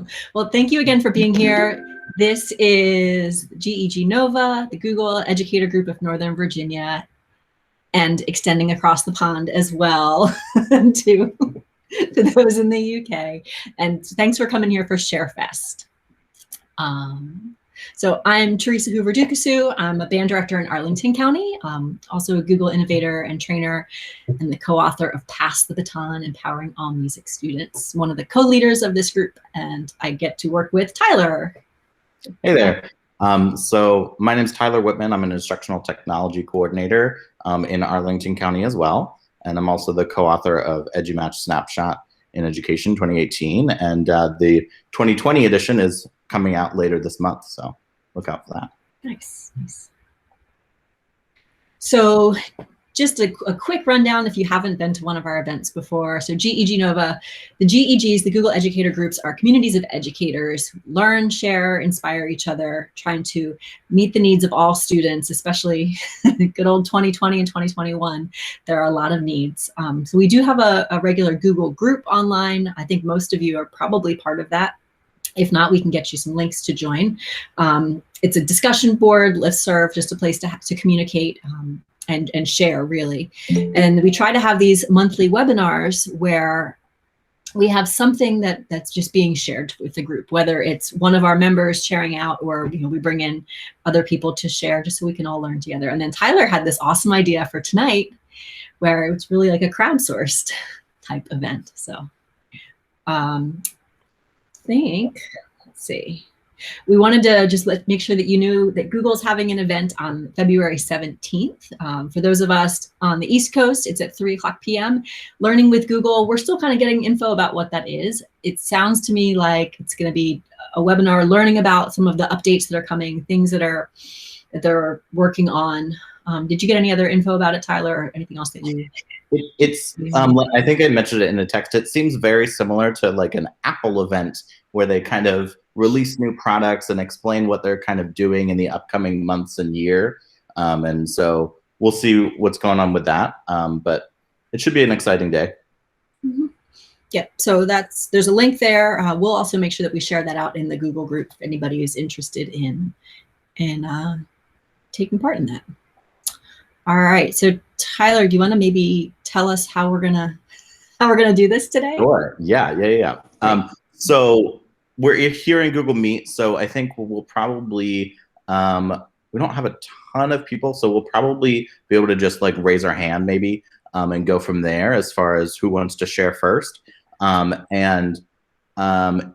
Awesome. Well, thank you again for being here. This is GEGNoVA, the Google Educator Group of Northern Virginia, and extending across the pond as well to those in the UK. And thanks for coming here for ShareFest. So I'm Teresa Hoover Ducasu. I'm a band director in Arlington County, also a Google innovator and trainer, and the co-author of Pass the Baton, Empowering All Music Students, one of the co-leaders of this group, and I get to work with Tyler. Hey there. So my name is Tyler Whitman. I'm an instructional technology coordinator in Arlington County as well, and I'm also the co-author of EduMatch Snapshot in Education 2018, and the 2020 edition is coming out later this month, so look out for that. Nice. So just a quick rundown if you haven't been to one of our events before. So GEGNoVA, the GEGs, the Google Educator Groups, are communities of educators who learn, share, inspire each other, trying to meet the needs of all students, especially good old 2020 and 2021. There are a lot of needs. So we do have a regular Google group online. I think most of you are probably part of that. If not, we can get you some links to join. It's a discussion board, listserv, just a place to communicate and share, really. And we try to have these monthly webinars where we have something that's just being shared with the group, whether it's one of our members sharing out or we bring in other people to share just so we can all learn together. And then Tyler had this awesome idea for tonight where it's really like a crowdsourced type event. So let's see. We wanted to just make sure that you knew that Google's having an event on February 17th. For those of us on the East Coast, it's at 3:00 p.m. Learning with Google, we're still kind of getting info about what that is. It sounds to me like it's going to be a webinar learning about some of the updates that are coming, things that they're working on. Did you get any other info about it, Tyler, or anything else that you? It's I think I mentioned it in the text. It seems very similar to like an Apple event where they kind of release new products and explain what they're kind of doing in the upcoming months and year. And so we'll see what's going on with that. But it should be an exciting day. Mm-hmm. Yeah, so there's a link there. We'll also make sure that we share that out in the Google group if anybody is interested in taking part in that. All right, so Tyler, do you want to maybe tell us how we're gonna do this today? Sure. Yeah. So we're here in Google Meet, so I think we'll probably we don't have a ton of people, so we'll probably be able to just like raise our hand maybe and go from there as far as who wants to share first. And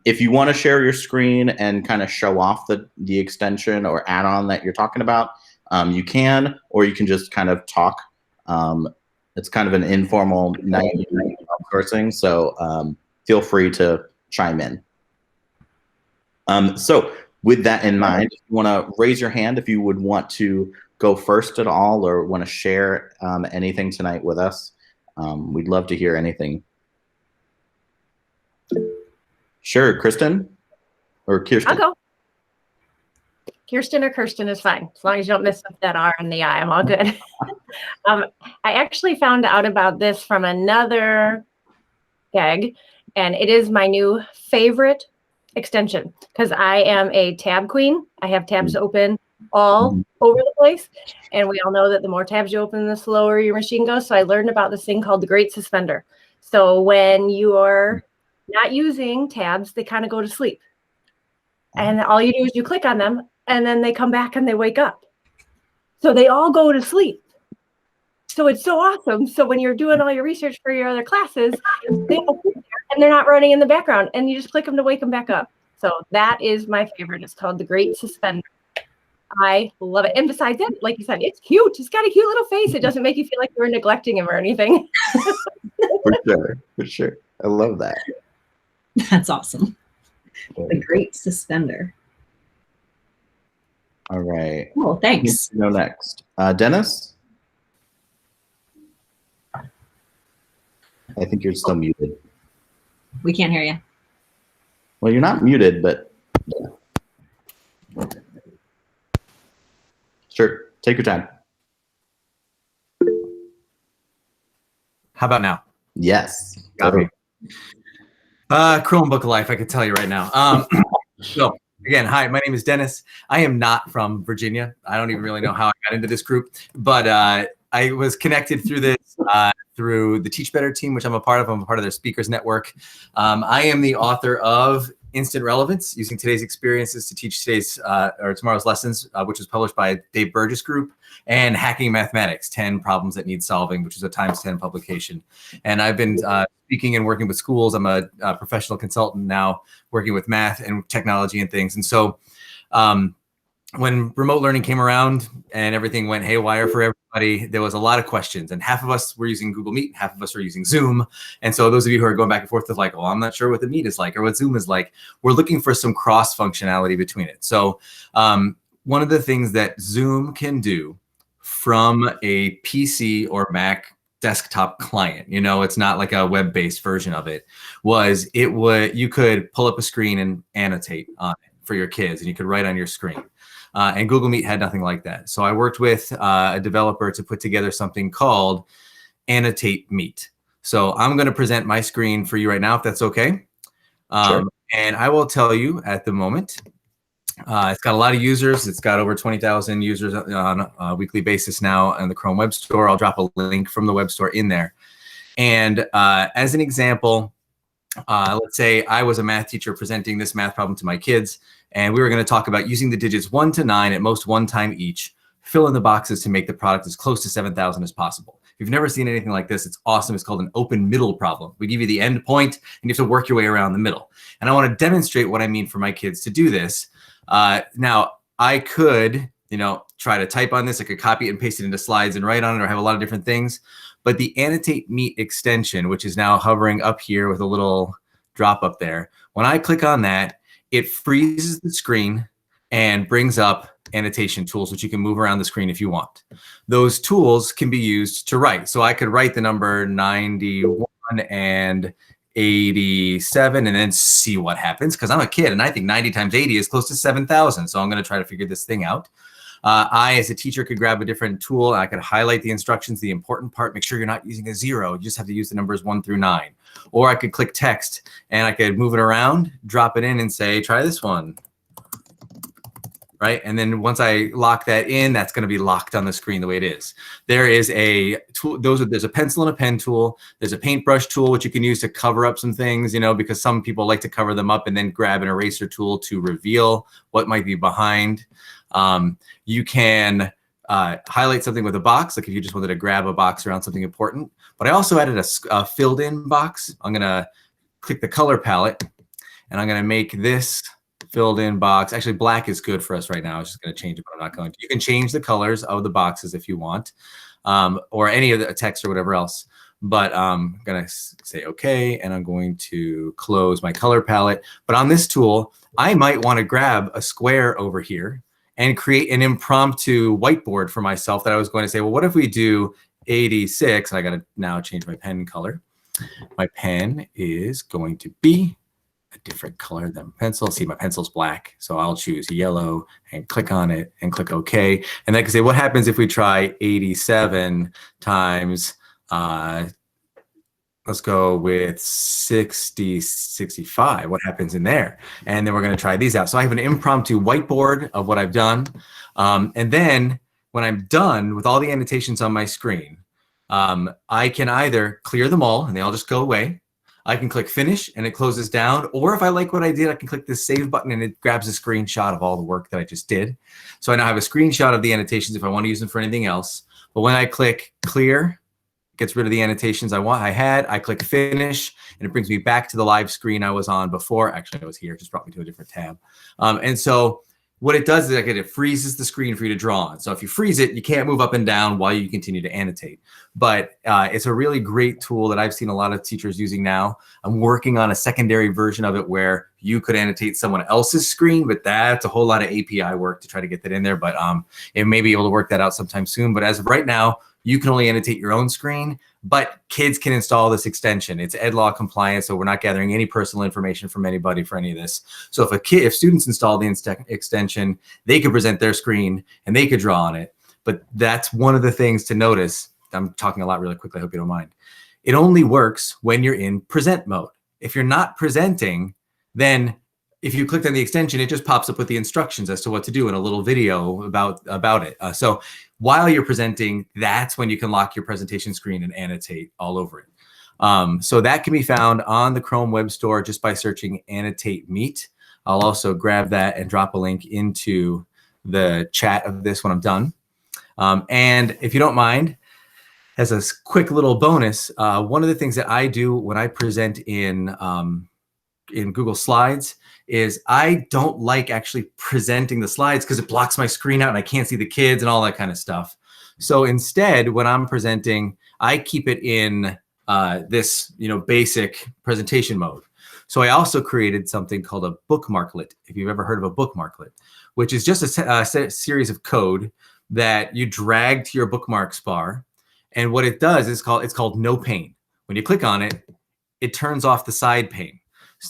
if you want to share your screen and kind of show off the extension or add-on that you're talking about, you can, or you can just kind of talk. It's kind of an informal night outsourcing, so feel free to chime in. So with that in mind, if you want to raise your hand if you would want to go first at all or want to share anything tonight with us. We'd love to hear anything. Sure, Kristen or Kirsten? I'll go. Kirsten or Kirsten is fine. As long as you don't miss up that R and the I, I'm all good. I actually found out about this from another gig, and it is my new favorite extension because I am a tab queen. I have tabs open all over the place, and we all know that the more tabs you open, the slower your machine goes. So I learned about this thing called the Great Suspender. So when you're not using tabs, they kind of go to sleep. And all you do is you click on them, and then they come back and they wake up. So they all go to sleep. So it's so awesome. So when you're doing all your research for your other classes, they all sit there and they're not running in the background, and you just click them to wake them back up. So that is my favorite. It's called the Great Suspender. I love it. And besides that, like you said, it's cute. It's got a cute little face. It doesn't make you feel like you're neglecting him or anything. For sure. I love that. That's awesome. The Great Suspender. All right. Cool, thanks. Go next. Dennis? I think you're still muted. We can't hear you. Well, you're not muted, but yeah. Sure, take your time. How about now? Yes. Got me. Chromebook life, I could tell you right now. So again, hi, my name is Dennis. I am not from Virginia. I don't even really know how I got into this group, but I was connected through this through the Teach Better team, which I'm a part of. I'm a part of their speakers network. I am the author of Instant Relevance, Using Today's Experiences to Teach Today's or Tomorrow's Lessons, which was published by Dave Burgess Group, and Hacking Mathematics, 10 Problems That Need Solving, which is a times 10 publication. And I've been speaking and working with schools. I'm a professional consultant now, working with math and technology and things. And so when remote learning came around and everything went haywire for everybody, there was a lot of questions, and half of us were using Google Meet, half of us were using Zoom. And so those of you who are going back and forth with like, well, I'm not sure what the Meet is like or what Zoom is like, we're looking for some cross functionality between it. So one of the things that Zoom can do from a PC or Mac desktop client, you know, it's not like a web-based version of it, was you could pull up a screen and annotate on it for your kids, and you could write on your screen. And Google Meet had nothing like that. So I worked with a developer to put together something called Annotate Meet. So I'm going to present my screen for you right now, if that's okay. Sure. And I will tell you at the moment, it's got a lot of users. It's got over 20,000 users on a weekly basis now on the Chrome Web Store. I'll drop a link from the web store in there. And as an example, let's say I was a math teacher presenting this math problem to my kids, and we were going to talk about using the digits 1 to 9 at most one time each, fill in the boxes to make the product as close to 7,000 as possible. If you've never seen anything like this, it's awesome. It's called an open middle problem. We give you the end point, and you have to work your way around the middle. And I want to demonstrate what I mean for my kids to do this. Now, I could, you know, try to type on this. I could copy it and paste it into slides and write on it, or have a lot of different things. But the Annotate Meet extension, which is now hovering up here with a little drop up there, when I click on that, it freezes the screen and brings up annotation tools, which you can move around the screen if you want. Those tools can be used to write. So I could write the number 91 and 87 and then see what happens, because I'm a kid and I think 90 times 80 is close to 7,000. So I'm going to try to figure this thing out. I, as a teacher, could grab a different tool. I could highlight the instructions, the important part, make sure you're not using a 0. You just have to use the numbers 1 through 9. Or I could click text and I could move it around, drop it in and say, try this one. Right? And then once I lock that in, that's going to be locked on the screen the way it is. There is a tool, there's a pencil and a pen tool. There's a paintbrush tool, which you can use to cover up some things, you know, because some people like to cover them up and then grab an eraser tool to reveal what might be behind. You can highlight something with a box, like if you just wanted to grab a box around something important. But I also added a filled in box. I'm going to click the color palette and I'm going to make this filled in box. Actually, black is good for us right now. I was just going to change it, but I'm not going to. You can change the colors of the boxes if you want, or any of the text or whatever else. But I'm going to say okay, and I'm going to close my color palette. But on this tool, I might want to grab a square over here and create an impromptu whiteboard for myself that I was going to say, well, what if we do 86? I got to now change my pen color. My pen is going to be a different color than pencil. See, my pencil's black, so I'll choose yellow and click on it and click OK. And then I can say, what happens if we try 87 times, let's go with 65. What happens in there? And then we're going to try these out. So I have an impromptu whiteboard of what I've done. And then when I'm done with all the annotations on my screen, I can either clear them all and they all just go away. I can click finish and it closes down. Or if I like what I did, I can click this save button and it grabs a screenshot of all the work that I just did. So I now have a screenshot of the annotations if I want to use them for anything else. But when I click clear, it gets rid of the annotations I had. I click finish and it brings me back to the live screen I was on before. Actually, I was here, it just brought me to a different tab. And so what it does is it freezes the screen for you to draw on. So if you freeze it, you can't move up and down while you continue to annotate. But it's a really great tool that I've seen a lot of teachers using now. I'm working on a secondary version of it where you could annotate someone else's screen, but that's a whole lot of API work to try to get that in there. But it may be able to work that out sometime soon. But as of right now, you can only annotate your own screen, but kids can install this extension. It's ed law compliant, so we're not gathering any personal information from anybody for any of this. So if students install the extension, they could present their screen and they could draw on it. But that's one of the things to notice. I'm talking a lot really quickly, I hope you don't mind. It only works when you're in present mode. If you're not presenting, then if you click on the extension, it just pops up with the instructions as to what to do in a little video about it. So while you're presenting, that's when you can lock your presentation screen and annotate all over it. So that can be found on the Chrome Web Store just by searching Annotate Meet. I'll also grab that and drop a link into the chat of this when I'm done. And if you don't mind, as a quick little bonus, one of the things that I do when I present in Google Slides is I don't like actually presenting the slides because it blocks my screen out and I can't see the kids and all that kind of stuff. So instead, when I'm presenting, I keep it in this basic presentation mode. So I also created something called a bookmarklet, if you've ever heard of a bookmarklet, which is just a series of code that you drag to your bookmarks bar. And what it does is it's called No Pane. When you click on it, it turns off the side pane,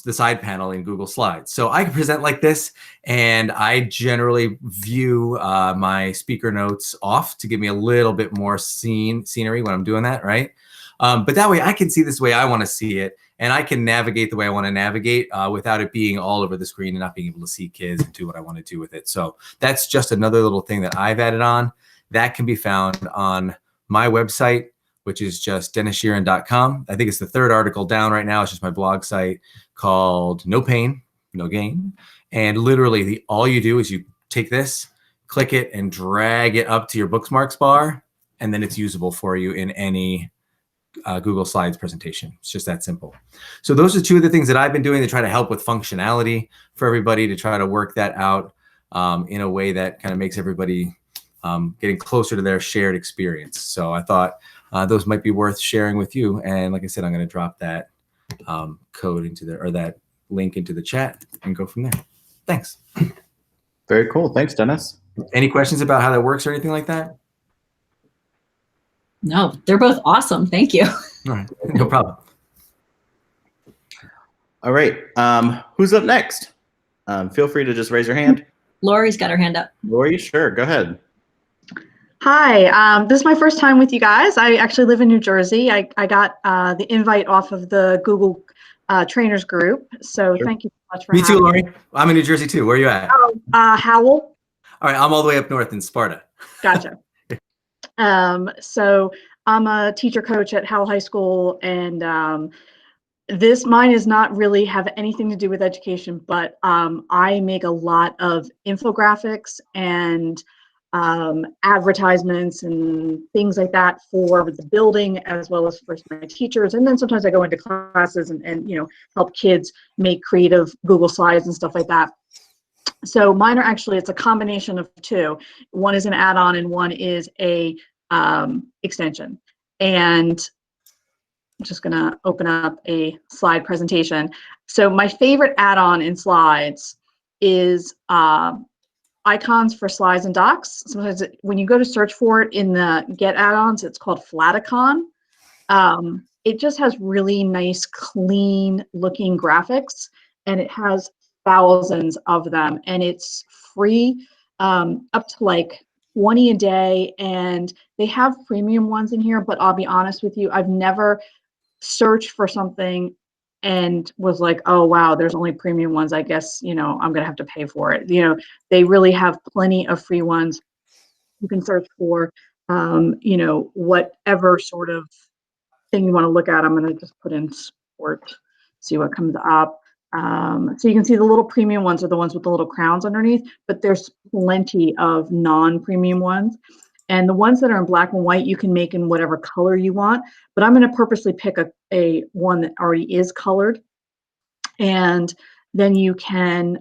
the side panel in Google Slides. So I can present like this, and I generally view my speaker notes off to give me a little bit more scenery when I'm doing that, right? But that way I can see this the way I want to see it, and I can navigate the way I want to navigate without it being all over the screen and not being able to see kids and do what I want to do with it. So that's just another little thing that I've added on. That can be found on my website, which is just DennisSheeran.com. I think it's the third article down right now. It's just my blog site called No Pain, No Gain. And literally all you do is you take this, click it, and drag it up to your bookmarks bar, and then it's usable for you in any Google Slides presentation. It's just that simple. So those are two of the things that I've been doing to try to help with functionality for everybody, to try to work that out in a way that kind of makes everybody getting closer to their shared experience. So I thought those might be worth sharing with you. And like I said, I'm going to drop that code into that link into the chat and go from there. Thanks. Very cool. Thanks, Dennis. Any questions about how that works or anything like that? No, they're both awesome. Thank you. All right, no problem. All right. Who's up next? Feel free to just raise your hand. Lori's got her hand up. Lori, sure. Go ahead. Hi, this is my first time with you guys. I actually live in New Jersey. I got the invite off of the Google Trainers group. So Sure. Thank you so much for Me too, having Lori. I'm in New Jersey too. Where are you at? Howell. All right, I'm all the way up north in Sparta. Gotcha. So I'm a teacher coach at Howell High School, and mine is not really have anything to do with education, but I make a lot of infographics and advertisements and things like that for the building as well as for my teachers. And then sometimes I go into classes and help kids make creative Google Slides and stuff like that. So mine are actually, it's a combination of two. One is an add-on and one is a extension. And I'm just gonna open up a slide presentation. So my favorite add-on in slides is icons for slides and docs. Sometimes when you go to search for it in the Get add-ons, it's called Flaticon. It just has really nice, clean looking graphics, and it has thousands of them, and it's free up to like 20 a day, and they have premium ones in here, but I'll be honest with you, I've never searched for something and was like, oh wow, there's only premium ones, I guess I'm gonna have to pay for it. They really have plenty of free ones. You can search for whatever sort of thing you want to look at. I'm gonna just put in sport, see what comes up. So you can see the little premium ones are the ones with the little crowns underneath, but there's plenty of non-premium ones. And the ones that are in black and white, you can make in whatever color you want, but I'm going to purposely pick a one that already is colored. And then you can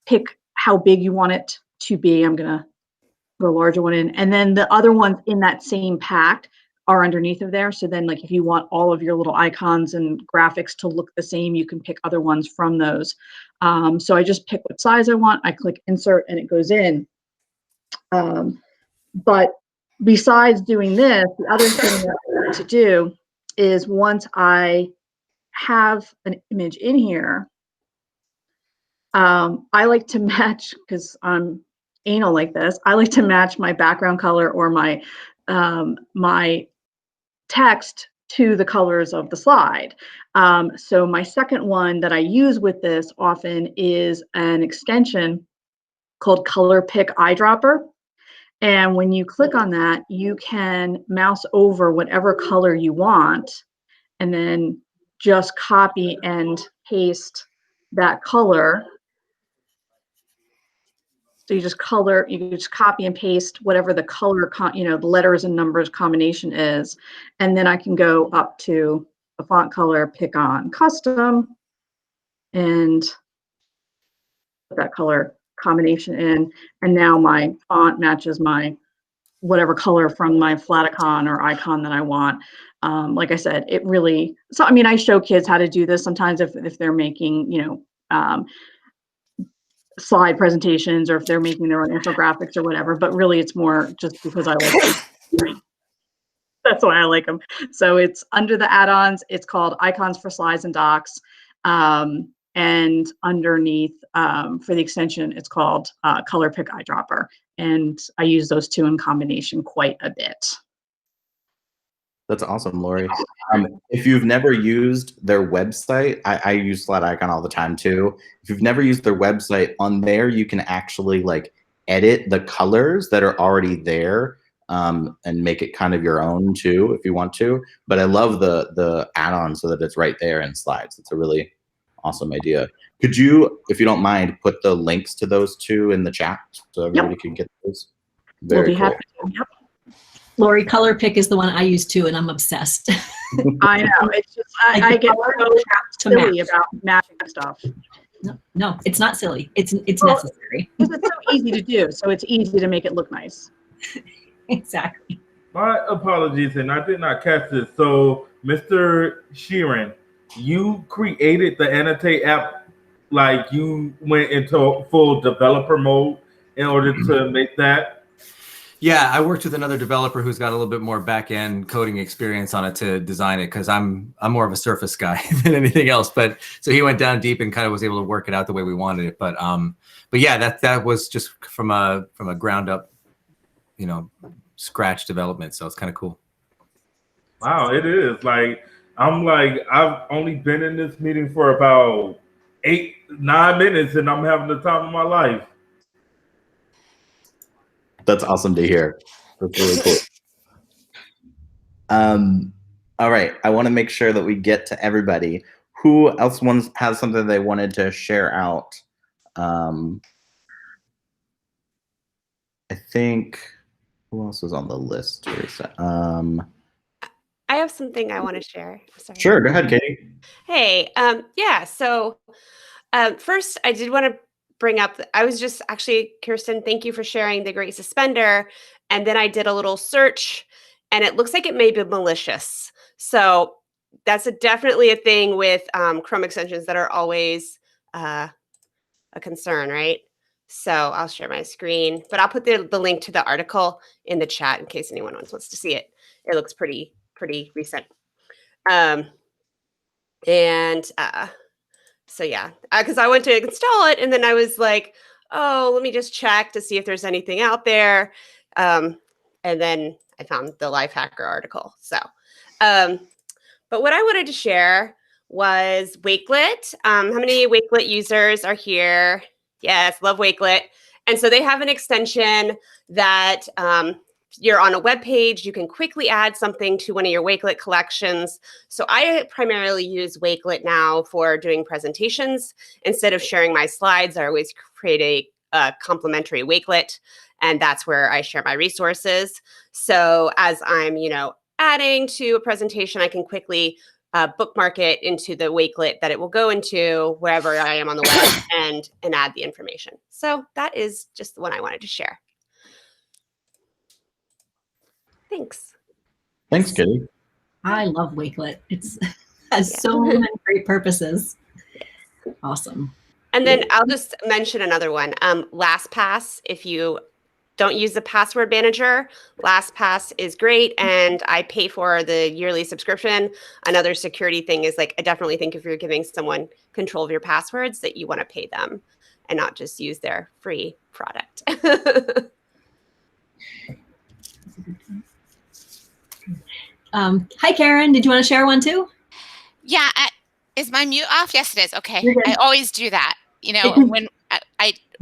pick how big you want it to be. I'm going to put a larger one in. And then the other ones in that same pack are underneath of there. So then like if you want all of your little icons and graphics to look the same, you can pick other ones from those. So I just pick what size I want. I click insert and it goes in. But besides doing this, the other thing that I like to do is once I have an image in here, I like to match, because I'm anal like this, I like to match my background color or my my text to the colors of the slide. So my second one that I use with this often is an extension called Color Pick Eyedropper. And when you click on that, you can mouse over whatever color you want and then just copy and paste that color. So you just copy and paste whatever the color, the letters and numbers combination is. And then I can go up to the font color, pick on custom, and put that color combination in. And now my font matches my whatever color from my flaticon or icon that I want. Like I said, it really, so I mean, I show kids how to do this sometimes if they're making, slide presentations or if they're making their own infographics or whatever, but really it's more just because I like them. That's why I like them. So it's under the add-ons, it's called Icons for Slides and Docs. And underneath for the extension, it's called Color Pick Eyedropper. And I use those two in combination quite a bit. That's awesome, Lori. If you've never used their website, I use Flaticon all the time too. If you've never used their website, on there you can actually like edit the colors that are already there and make it kind of your own too, if you want to. But I love the add-on so that it's right there in slides. It's a really awesome idea. Could you, if you don't mind, put the links to those two in the chat so everybody can get those? Very We'll be cool. happy to. Yep. Lori, Color Pick is the one I use too, and I'm obsessed. I know. It's just I get so silly about matching stuff. No, it's not silly. It's Well, necessary. Because it's so easy to do, so it's easy to make it look nice. Exactly. My apologies, and I did not catch this. So, Mr. Sheeran, you created the Annotate app, like you went into full developer mode in order to make that? Yeah, I worked with another developer who's got a little bit more back-end coding experience on it to design it, because I'm more of a surface guy than anything else. But so he went down deep and kind of was able to work it out the way we wanted it. But yeah, that was just from a ground up, scratch development. So it's kind of cool. Wow, it is. I've only been in this meeting for about 8-9 minutes, and I'm having the time of my life. That's awesome to hear. That's really cool. All right, I want to make sure that we get to everybody. Who else has something they wanted to share out? I think, who else is on the list? I have something I want to share. Sorry. Sure, go ahead, Katie. Hey, yeah, so first I did want to bring up, I was just actually, Kirsten, thank you for sharing the Great Suspender. And then I did a little search and it looks like it may be malicious. So that's definitely a thing with Chrome extensions that are always a concern, right? So I'll share my screen, but I'll put the link to the article in the chat in case anyone wants to see it. It looks pretty recent. So yeah, because I went to install it and then I was like, oh, let me just check to see if there's anything out there. And then I found the Lifehacker article. So, but what I wanted to share was Wakelet. How many Wakelet users are here? Yes, love Wakelet. And so they have an extension that you're on a web page, you can quickly add something to one of your Wakelet collections. So I primarily use Wakelet now for doing presentations. Instead of sharing my slides, I always create a complimentary Wakelet, and that's where I share my resources. So as I'm, adding to a presentation, I can quickly bookmark it into the Wakelet that it will go into wherever I am on the web and add the information. So that is just the one I wanted to share. Thanks. Thanks, Katie. I love Wakelet. It has so many great purposes. Awesome. And then I'll just mention another one. LastPass, if you don't use the password manager, LastPass is great, and I pay for the yearly subscription. Another security thing is I definitely think if you're giving someone control of your passwords that you want to pay them and not just use their free product. Hi, Karen. Did you want to share one too? Yeah. Is my mute off? Yes, it is. Okay. You're good. I always do that. You know, when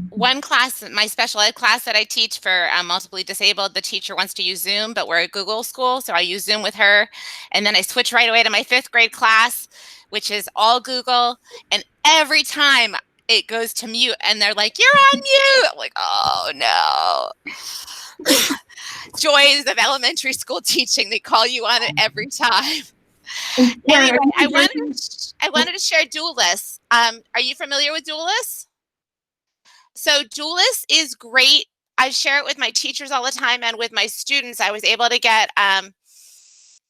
one class, my special ed class that I teach for multiply disabled, the teacher wants to use Zoom, but we're a Google school, so I use Zoom with her. And then I switch right away to my 5th grade class, which is all Google. And every time it goes to mute, and they're like, "You're on mute." I'm like, "Oh no." Joys of elementary school teaching. They call you on it every time. Anyway, I wanted to share Duelist. Are you familiar with Duelist? So Duelist is great. I share it with my teachers all the time and with my students. I was able to get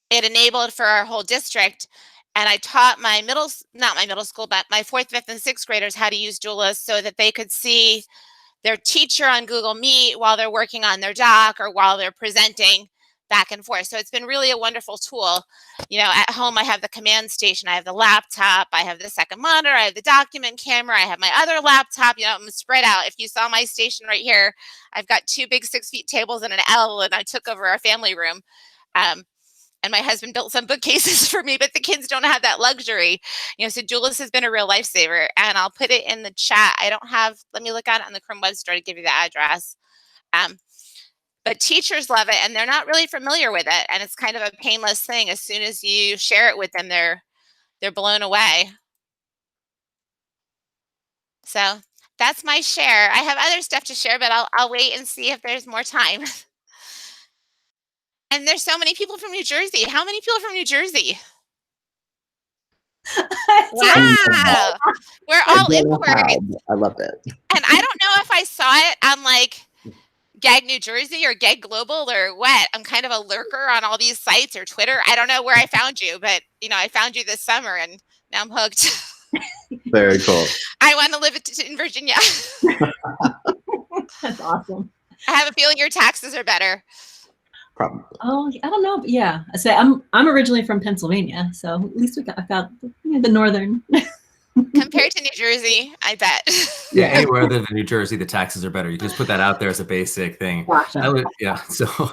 it enabled for our whole district. And I taught not my middle school, but my 4th, 5th, and 6th graders how to use Duelist so that they could see their teacher on Google Meet while they're working on their doc or while they're presenting back and forth. So it's been really a wonderful tool. You know, at home, I have the command station, I have the laptop, I have the second monitor, I have the document camera, I have my other laptop, you know, I'm spread out. If you saw my station right here, I've got 2 big 6-feet tables and an L, and I took over our family room. And my husband built some bookcases for me, but the kids don't have that luxury. You know, so Duelist has been a real lifesaver, and I'll put it in the chat. I don't have, let me look at it on the Chrome Web Store to give you the address. But teachers love it, and they're not really familiar with it, and it's kind of a painless thing. As soon as you share it with them, they're blown away. So that's my share. I have other stuff to share, but I'll wait and see if there's more time. And there's so many people from New Jersey. How many people from New Jersey? Wow. We're all inwards. I loved it. And I don't know if I saw it on like GEG New Jersey or GEG Global or what. I'm kind of a lurker on all these sites or Twitter. I don't know where I found you, but you know, I found you this summer and now I'm hooked. Very cool. I want to live in Virginia. That's awesome. I have a feeling your taxes are better. Probably. Oh, I don't know, but yeah. I say I'm originally from Pennsylvania, so at least I've got the northern. Compared to New Jersey, I bet. Yeah, anywhere other than New Jersey, the taxes are better. You just put that out there as a basic thing. Yeah. So,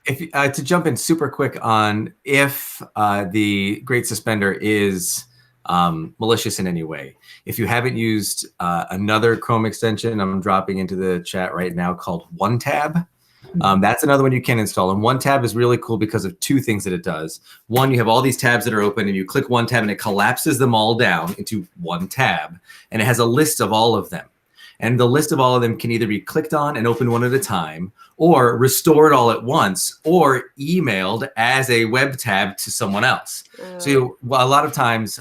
if to jump in super quick on if the Great Suspender is malicious in any way. If you haven't used another Chrome extension, I'm dropping into the chat right now called OneTab. That's another one you can install. And OneTab is really cool because of 2 things that it does. One, you have all these tabs that are open and you click one tab and it collapses them all down into one tab. And it has a list of all of them. And the list of all of them can either be clicked on and opened one at a time, or restored all at once, or emailed as a web tab to someone else. So a lot of times,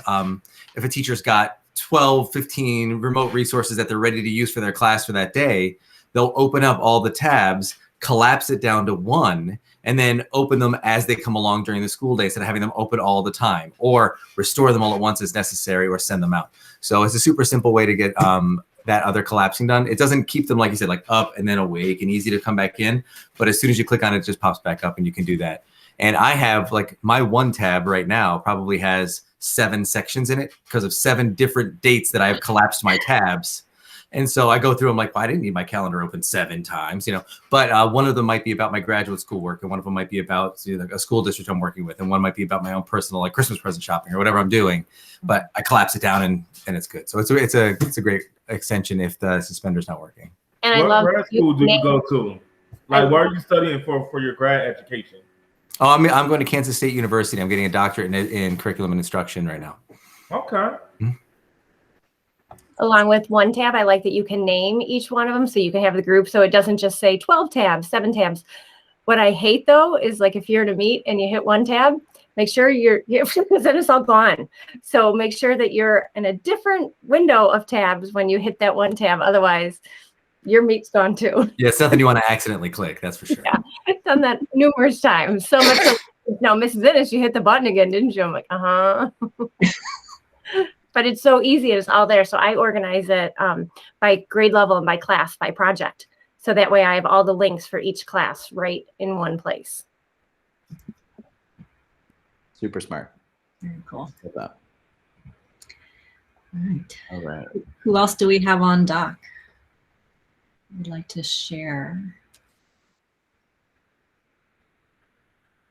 if a teacher's got 12, 15 remote resources that they're ready to use for their class for that day, they'll open up all the tabs, collapse it down to one, and then open them as they come along during the school day instead of having them open all the time, or restore them all at once as necessary, or send them out. So it's a super simple way to get that other collapsing done. It doesn't keep them, like you said, like up and then awake and easy to come back in. But as soon as you click on it, it just pops back up and you can do that. And I have like my OneTab right now probably has 7 sections in it because of 7 different dates that I've collapsed my tabs. And so I go through them like, well, I didn't need my calendar open 7 times, you know, but one of them might be about my graduate school work, and one of them might be about a school district I'm working with, and one might be about my own personal like Christmas present shopping or whatever I'm doing. But I collapse it down and it's good. So it's a great extension if the suspender's not working. And what grad school do you go to? Like, where are you studying for your grad education? Oh, I'm going to Kansas State University. I'm getting a doctorate in curriculum and instruction right now. Okay. Along with OneTab, I like that you can name each one of them so you can have the group so it doesn't just say 12 tabs, 7 tabs. What I hate though is like if you're in a meet and you hit one tab, make sure because then it's all gone. So make sure that you're in a different window of tabs when you hit that one tab. Otherwise, your meet's gone too. Yeah, it's something you want to accidentally click, that's for sure. Yeah, I've done that numerous times. So much so, now, Mrs. Innes, you hit the button again, didn't you? I'm like, But it's so easy. It's all there. So I organize it by grade level and by class, by project. So that way I have all the links for each class right in one place. Super smart. Very cool. Love that. All right. All right. Who else do we have on doc? Would like to share?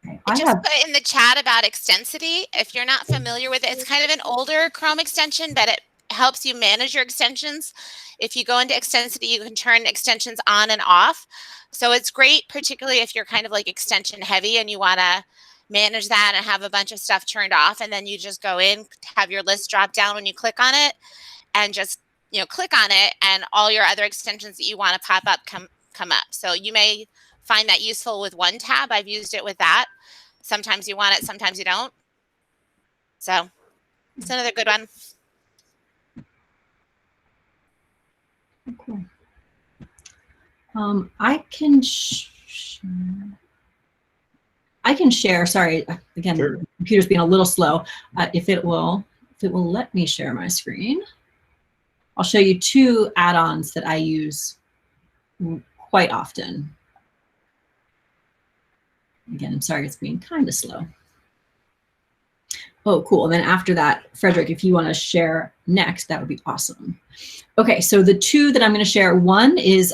Okay, I just put in the chat about Extensity. If you're not familiar with it, it's kind of an older Chrome extension, but it helps you manage your extensions. If you go into Extensity, you can turn extensions on and off. So it's great, particularly if you're kind of like extension heavy and you want to manage that and have a bunch of stuff turned off. And then you just go in, have your list drop down when you click on it, and just click on it, and all your other extensions that you want to pop up come up. So you may find that useful with one tab. I've used it with that. Sometimes you want it, sometimes you don't. So it's another good one. Okay. I can share. Sorry, again, Sure. the computer's being a little slow. If it will let me share my screen, I'll show you two add-ons that I use quite often. Again, I'm sorry, it's being kind of slow. Oh, cool. And then after that, Frederick, if you want to share next, that would be awesome. Okay, so the two that I'm going to share, one is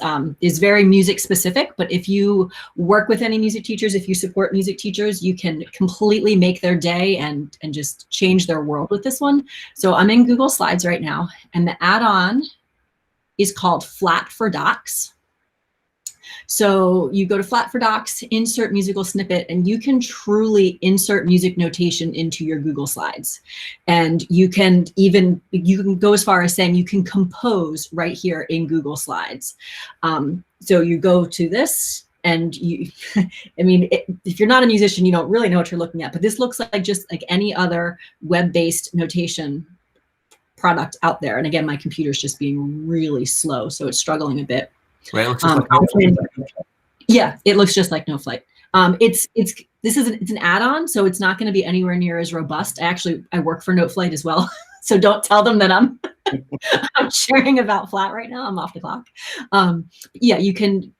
very music specific, but if you work with any music teachers, if you support music teachers, you can completely make their day and just change their world with this one. So I'm in Google Slides right now, and the add-on is called Flat for Docs. So you go to Flat for Docs, insert musical snippet, and you can truly insert music notation into your Google Slides. And you can go as far as saying you can compose right here in Google Slides. So you go to this, and I mean, if you're not a musician, you don't really know what you're looking at, but this looks like just like any other web-based notation product out there. And again, my computer's just being really slow, so it's struggling a bit. Right, it looks just like NoFlight. Yeah, it looks just like NoFlight. It's an add-on, so it's not going to be anywhere near as robust. I work for NoFlight as well, so don't tell them that I'm sharing about Flat right now. I'm off the clock. Yeah, you can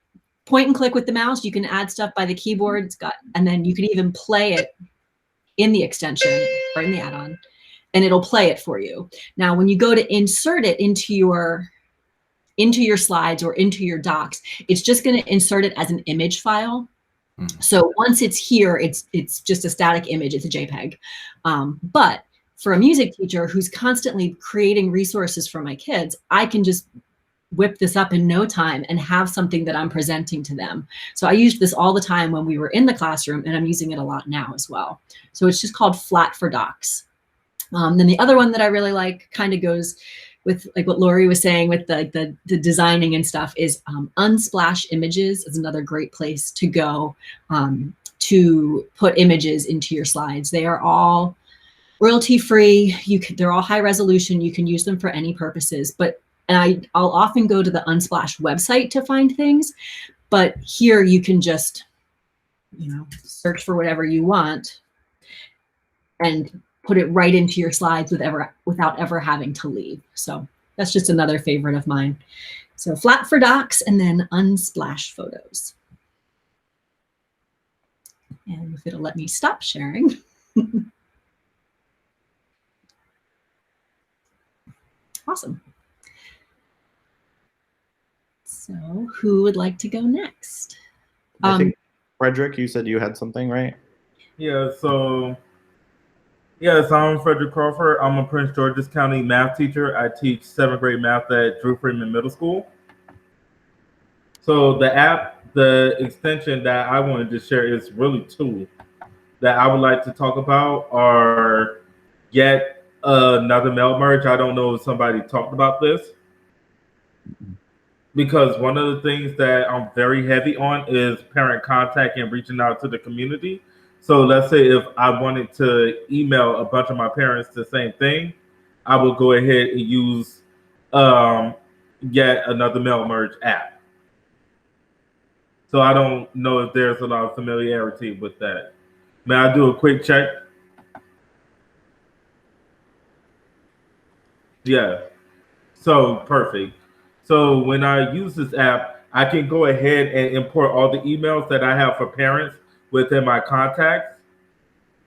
point and click with the mouse. You can add stuff by the keyboard. And then you can even play it in the extension or in the add-on, and it'll play it for you. Now, when you go to insert it into your slides or into your docs, it's just going to insert it as an image file. So once it's here, it's just a static image. It's a JPEG. But for a music teacher who's constantly creating resources for my kids, I can just whip this up in no time and have something that I'm presenting to them. So I used this all the time when we were in the classroom, and I'm using it a lot now as well. So it's just called Flat for Docs. Then the other one that I really like kind of goes with like what Lori was saying with the designing and stuff is Unsplash Images is another great place to go to put images into your slides. They are all royalty free. They're all high resolution. You can use them for any purposes. And I'll often go to the Unsplash website to find things, but here you can just search for whatever you want and put it right into your slides without ever having to leave. So that's just another favorite of mine. So Flat for Docs and then Unsplash Photos. And if it'll let me stop sharing. Awesome. So who would like to go next? I think, Frederick, you said you had something, right? Yeah, so yes, I'm Frederick Crawford. I'm a Prince George's County math teacher. I teach 7th grade math at Drew Freeman Middle School. So the extension that I wanted to share is really two that I would like to talk about are yet another mail merge. I don't know if somebody talked about this, because one of the things that I'm very heavy on is parent contact and reaching out to the community. So let's say if I wanted to email a bunch of my parents the same thing, I will go ahead and use yet another mail merge app. So I don't know if there's a lot of familiarity with that. May I do a quick check? Yeah. So perfect. So when I use this app, I can go ahead and import all the emails that I have for parents within my contacts.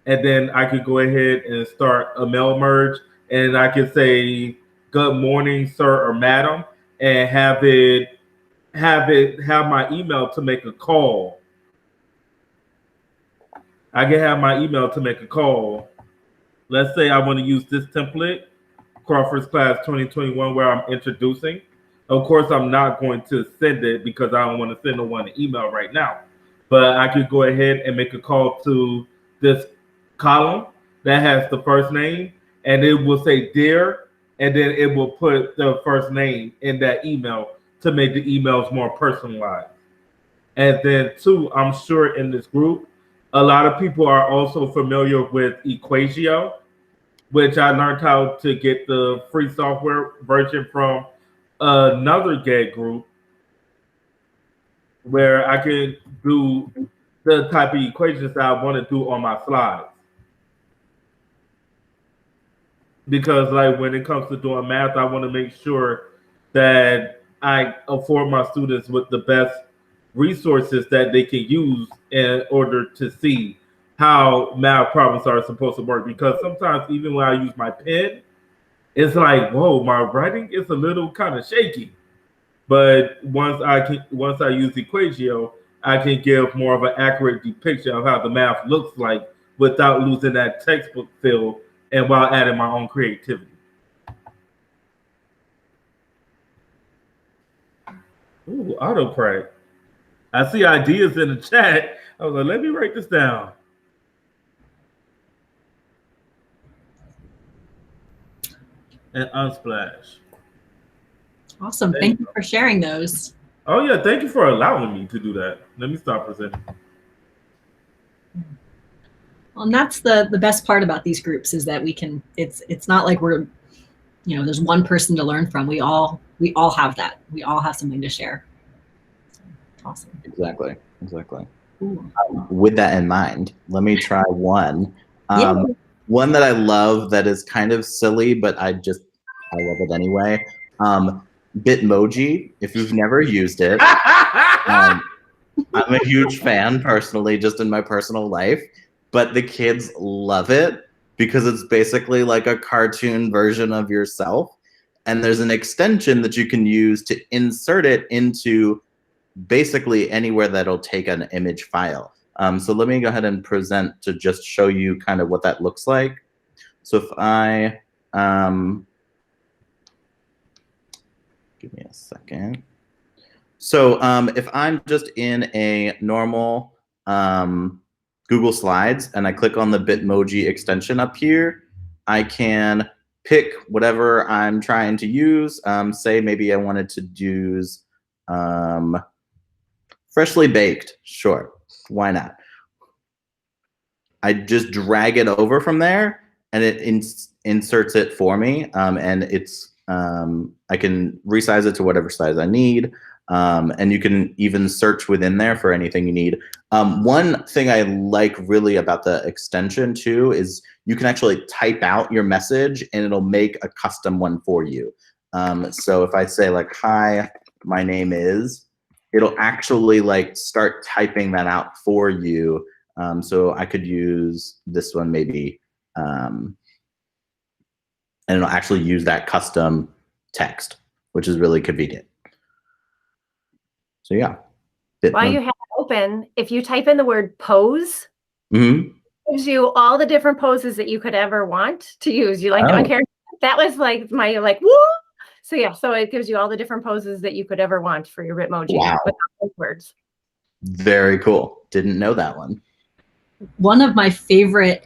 And then I could go ahead and start a mail merge, and I can say, "Good morning, sir or madam," and have my email to make a call. I can have my email to make a call. Let's say I want to use this template, Crawford's Class 2021, where I'm introducing. Of course, I'm not going to send it because I don't want to send no one an email right now. But I could go ahead and make a call to this column that has the first name, and it will say "Dear," and then it will put the first name in that email to make the emails more personalized. And then two, I'm sure in this group, a lot of people are also familiar with Equatio, which I learned how to get the free software version from another GEG group where I can do the type of equations that I want to do on my slides. Because like when it comes to doing math, I want to make sure that I afford my students with the best resources that they can use in order to see how math problems are supposed to work. Because sometimes even when I use my pen, it's like, whoa, my writing is a little kind of shaky. But once I use Equatio, I can give more of an accurate depiction of how the math looks like without losing that textbook feel and while adding my own creativity. Ooh, autocorrect. I see ideas in the chat. I was like, let me write this down. And Unsplash. Awesome. Thank you for sharing those. Oh yeah, thank you for allowing me to do that. Let me stop presenting. Well, and that's the best part about these groups is that we can, it's not like we're, you know, there's one person to learn from. We all have that. We all have something to share. Awesome. Exactly. With that in mind, let me try one. Yeah. One that I love that is kind of silly, but I love it anyway. Bitmoji, if you've never used it. I'm a huge fan personally, just in my personal life, but the kids love it because it's basically like a cartoon version of yourself. And there's an extension that you can use to insert it into basically anywhere that'll take an image file. So let me go ahead and present to just show you kind of what that looks like. So if I, give me a second. So if I'm just in a normal Google Slides and I click on the Bitmoji extension up here, I can pick whatever I'm trying to use. Say maybe I wanted to use freshly baked. Sure, why not? I just drag it over from there and it inserts it for me. And it's I can resize it to whatever size I need. And you can even search within there for anything you need. One thing I like really about the extension too is you can actually type out your message and it'll make a custom one for you. So if I say like, hi, my name is, it'll actually like start typing that out for you. So I could use this one maybe, and it'll actually use that custom text, which is really convenient. So yeah. While you have it open, if you type in the word pose, it gives you all the different poses that you could ever want to use. You like on character. That was like my woo. So yeah, so it gives you all the different poses that you could ever want for your Bitmoji without those words. Very cool. Didn't know that one. One of my favorite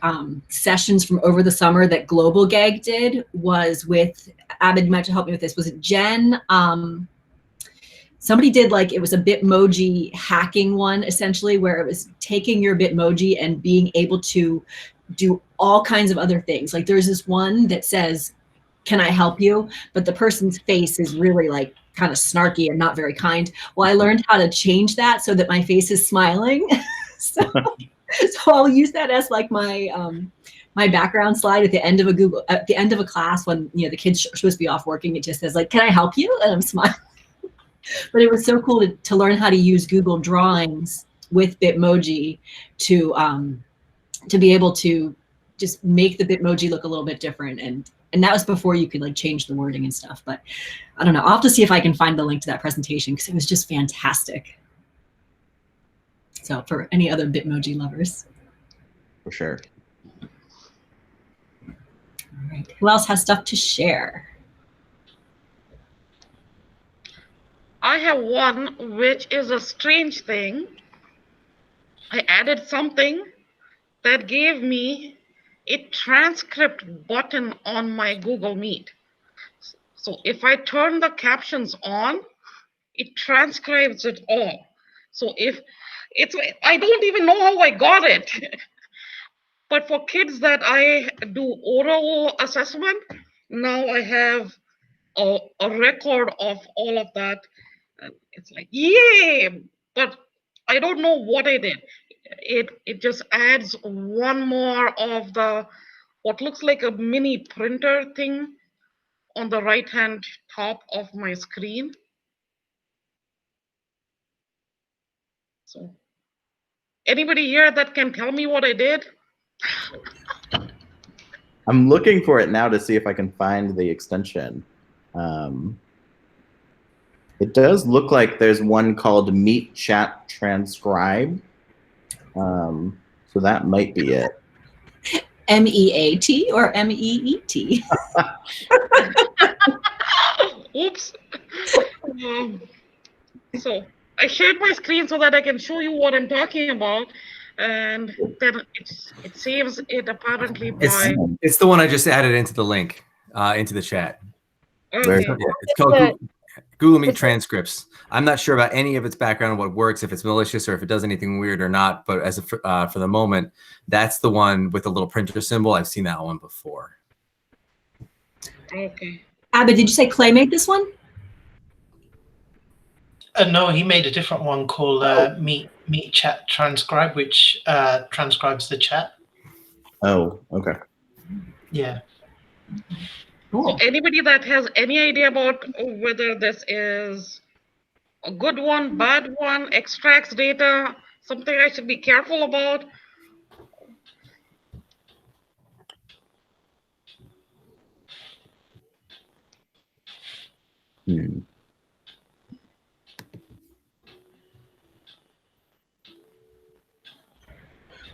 sessions from over the summer that Global GEG did was with, Abid, you might have to help me with this, was it Jen? Somebody did like, it was a Bitmoji hacking one essentially, where it was taking your Bitmoji and being able to do all kinds of other things. Like there's this one that says, can I help you? But the person's face is really like kind of snarky and not very kind. Well, I learned how to change that so that my face is smiling. So I'll use that as like my my background slide at the end of a class when, you know, the kids are supposed to be off working. It just says like, can I help you? And I'm smiling. But it was so cool to learn how to use Google Drawings with Bitmoji to be able to just make the Bitmoji look a little bit different. And that was before you could like change the wording and stuff. But I don't know. I'll have to see if I can find the link to that presentation because it was just fantastic. So for any other Bitmoji lovers. for sure. All right. Who else has stuff to share? I have one which is a strange thing. I added something that gave me a transcript button on my Google Meet. So if I turn the captions on, it transcribes it all. So if it's, I don't even know how I got it. But for kids that I do oral assessment, now I have a record of all of that. And it's like, yay! But I don't know what I did. It just adds one more of the what looks like a mini printer thing on the right hand top of my screen. So anybody here that can tell me what I did? I'm looking for it now to see if I can find the extension. It does look like there's one called Meet Chat Transcribe. So that might be it. MEAT or MEET? Oops. So I shared my screen so that I can show you what I'm talking about. And then it saves it apparently by... It's the one I just added into the link, into the chat. Okay. Yeah, it's called Google Meet Transcripts. I'm not sure about any of its background, what works, if it's malicious or if it does anything weird or not. But as for the moment, that's the one with the little printer symbol. I've seen that one before. Okay. Abba, did you say Clay made this one? No, he made a different one called Meet Chat Transcribe, which transcribes the chat. Oh, okay. Yeah. Cool. So anybody that has any idea about whether this is a good one, bad one, extracts data, something I should be careful about?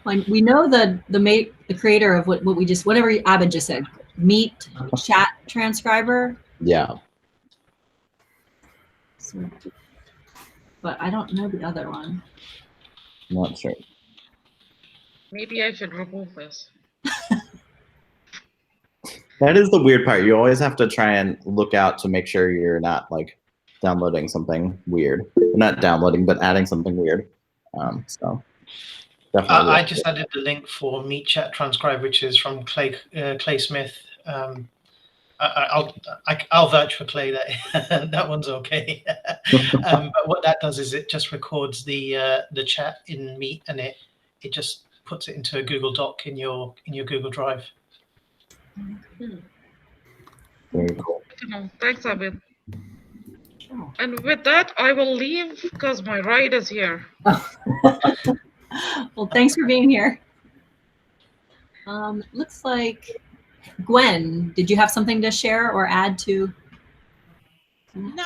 Well, we know the creator of whatever Abba just said, Meet Chat Transcriber. Yeah. So, but I don't know the other one. Not sure. Maybe I should remove this. That is the weird part. You always have to try and look out to make sure you're not like downloading something weird. Not downloading, but adding something weird. So definitely. I just added the link for Meet Chat Transcribe, which is from Clay Smith. I'll vouch for Clay that that one's okay. But what that does is it just records the chat in Meet, and it just puts it into a Google Doc in your Google Drive. Very cool. Thanks, Abid. And with that, I will leave because my ride is here. Well, thanks for being here. Looks like Gwen, did you have something to share or add to? No,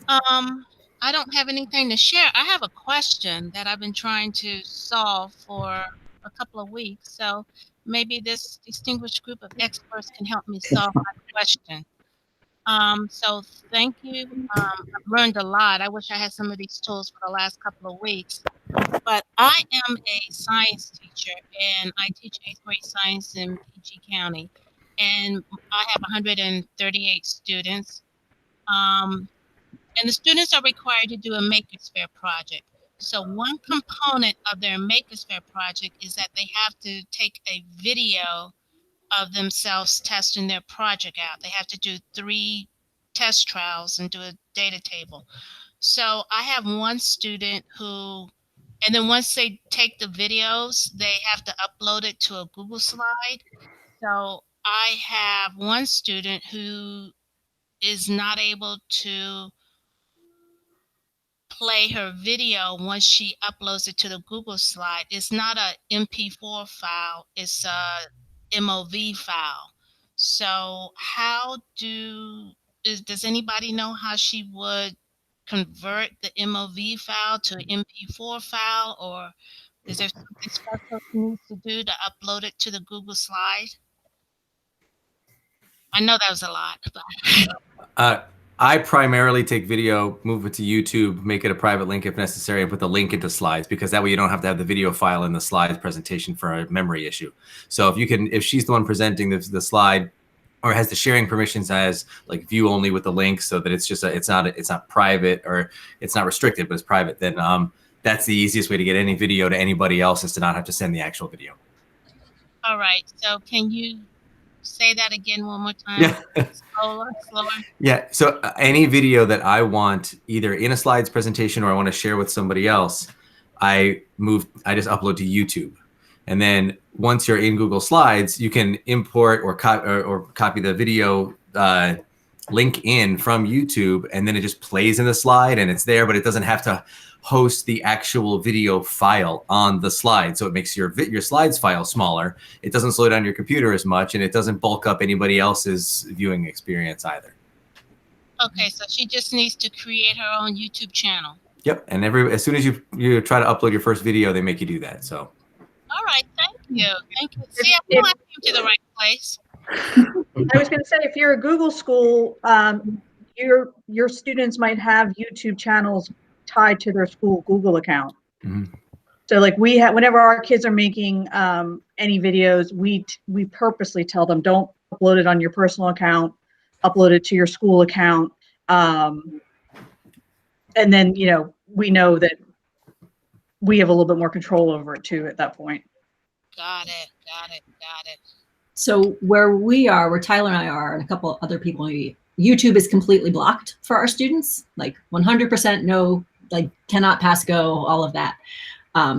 I don't have anything to share. I have a question that I've been trying to solve for a couple of weeks. So maybe this distinguished group of experts can help me solve my question. So thank you. I've learned a lot. I wish I had some of these tools for the last couple of weeks. But I am a science teacher, and I teach 8th grade science in PG County. And I have 138 students. And the students are required to do a Maker's Fair project. So one component of their Maker's Fair project is that they have to take a video of themselves testing their project out. They have to do 3 test trials and do a data table. So I have one student who, and then once they take the videos, they have to upload it to a Google slide. So I have one student who is not able to play her video once she uploads it to the Google slide. It's not a MP4 file, it's a MOV file. So how does anybody know how she would convert the MOV file to an MP4 file, or Is there something special she needs to do to upload it to the Google Slide? I know that was a lot. But I primarily take video, move it to YouTube, make it a private link if necessary, and put the link into slides, because that way you don't have to have the video file in the slides presentation for a memory issue. So if she's the one presenting the slide, or has the sharing permissions as like view only with the link, so that it's just it's not private, or it's not restricted, but it's private, then that's the easiest way to get any video to anybody else, is to not have to send the actual video. All right. So can you say that again one more time? Yeah. Slower. Yeah. So any video that I want either in a slides presentation or I want to share with somebody else, I just upload to YouTube. And then once you're in Google Slides, you can import or copy the video link in from YouTube, and then it just plays in the slide and it's there, but it doesn't have to host the actual video file on the slide. So it makes your slides file smaller. It doesn't slow down your computer as much, and it doesn't bulk up anybody else's viewing experience either. Okay, so she just needs to create her own YouTube channel. Yep, and as soon as you try to upload your first video, they make you do that. So. All right, thank you. Thank you. See, I knew I came to the right place. I was going to say, if you're a Google school, your students might have YouTube channels tied to their school Google account. Mm-hmm. So like whenever our kids are making any videos, we purposely tell them, don't upload it on your personal account, upload it to your school account. And then, we know that we have a little bit more control over it too at that point. Got it. So where Tyler and I are, and a couple other people, YouTube is completely blocked for our students, like 100% no, like cannot pass go, all of that.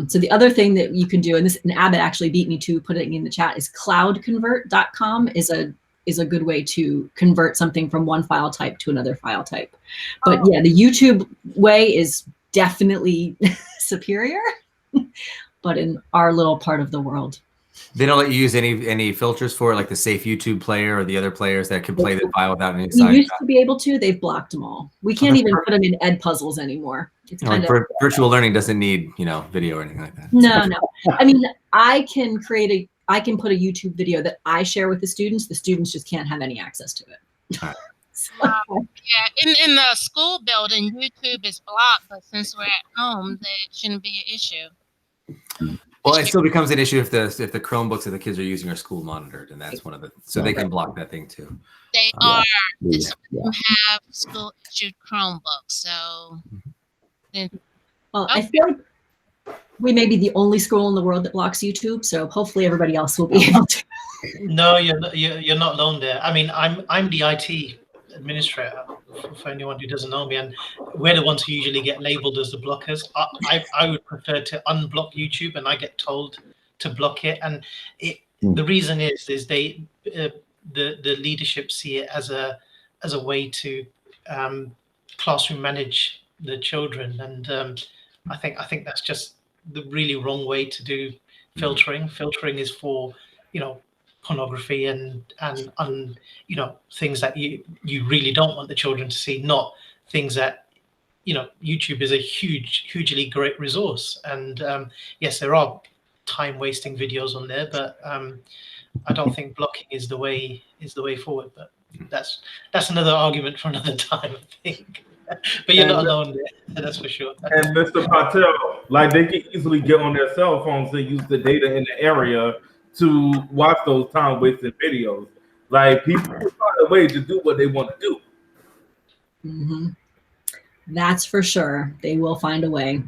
So the other thing that you can do, and Abbott actually beat me to putting in the chat, is cloudconvert.com is a good way to convert something from one file type to another file type. But yeah, the YouTube way is definitely superior, but in our little part of the world. They don't let you use any filters for it, like the Safe YouTube player or the other players that can play the file without any side. We used to be able to. They've blocked them all. We can't even put them in Ed Puzzles anymore. It's kind of virtual learning doesn't need video or anything like that. No. I mean, I can put a YouTube video that I share with the students. The students just can't have any access to it. All right. Yeah, in the school building, YouTube is blocked, but since we're at home, that shouldn't be an issue. Well, it still becomes an issue if the Chromebooks that the kids are using are school monitored, and that's one of the, so they can block that thing too. They are. Some of them have school issued Chromebooks, so. Well, I feel like we may be the only school in the world that blocks YouTube, so hopefully everybody else will be able to. No, you're not alone there. I mean, I'm the IT administrator, for anyone who doesn't know me, and we're the ones who usually get labeled as the blockers. I would prefer to unblock YouTube, and I get told to block it. And the reason is the leadership see it as a way to classroom manage the children, and I think that's just the really wrong way to do filtering. Filtering is for pornography and things that you really don't want the children to see, not things that YouTube is a hugely great resource, and yes, there are time wasting videos on there, but I don't think blocking is the way forward. But that's another argument for another time, I think. But you're not alone there, that's for sure. And Mr. Patel, like, they can easily get on their cell phones and use the data in the area to watch those time wasting videos. Like, people find a way to do what they want to do. Mm-hmm. That's for sure. They will find a way.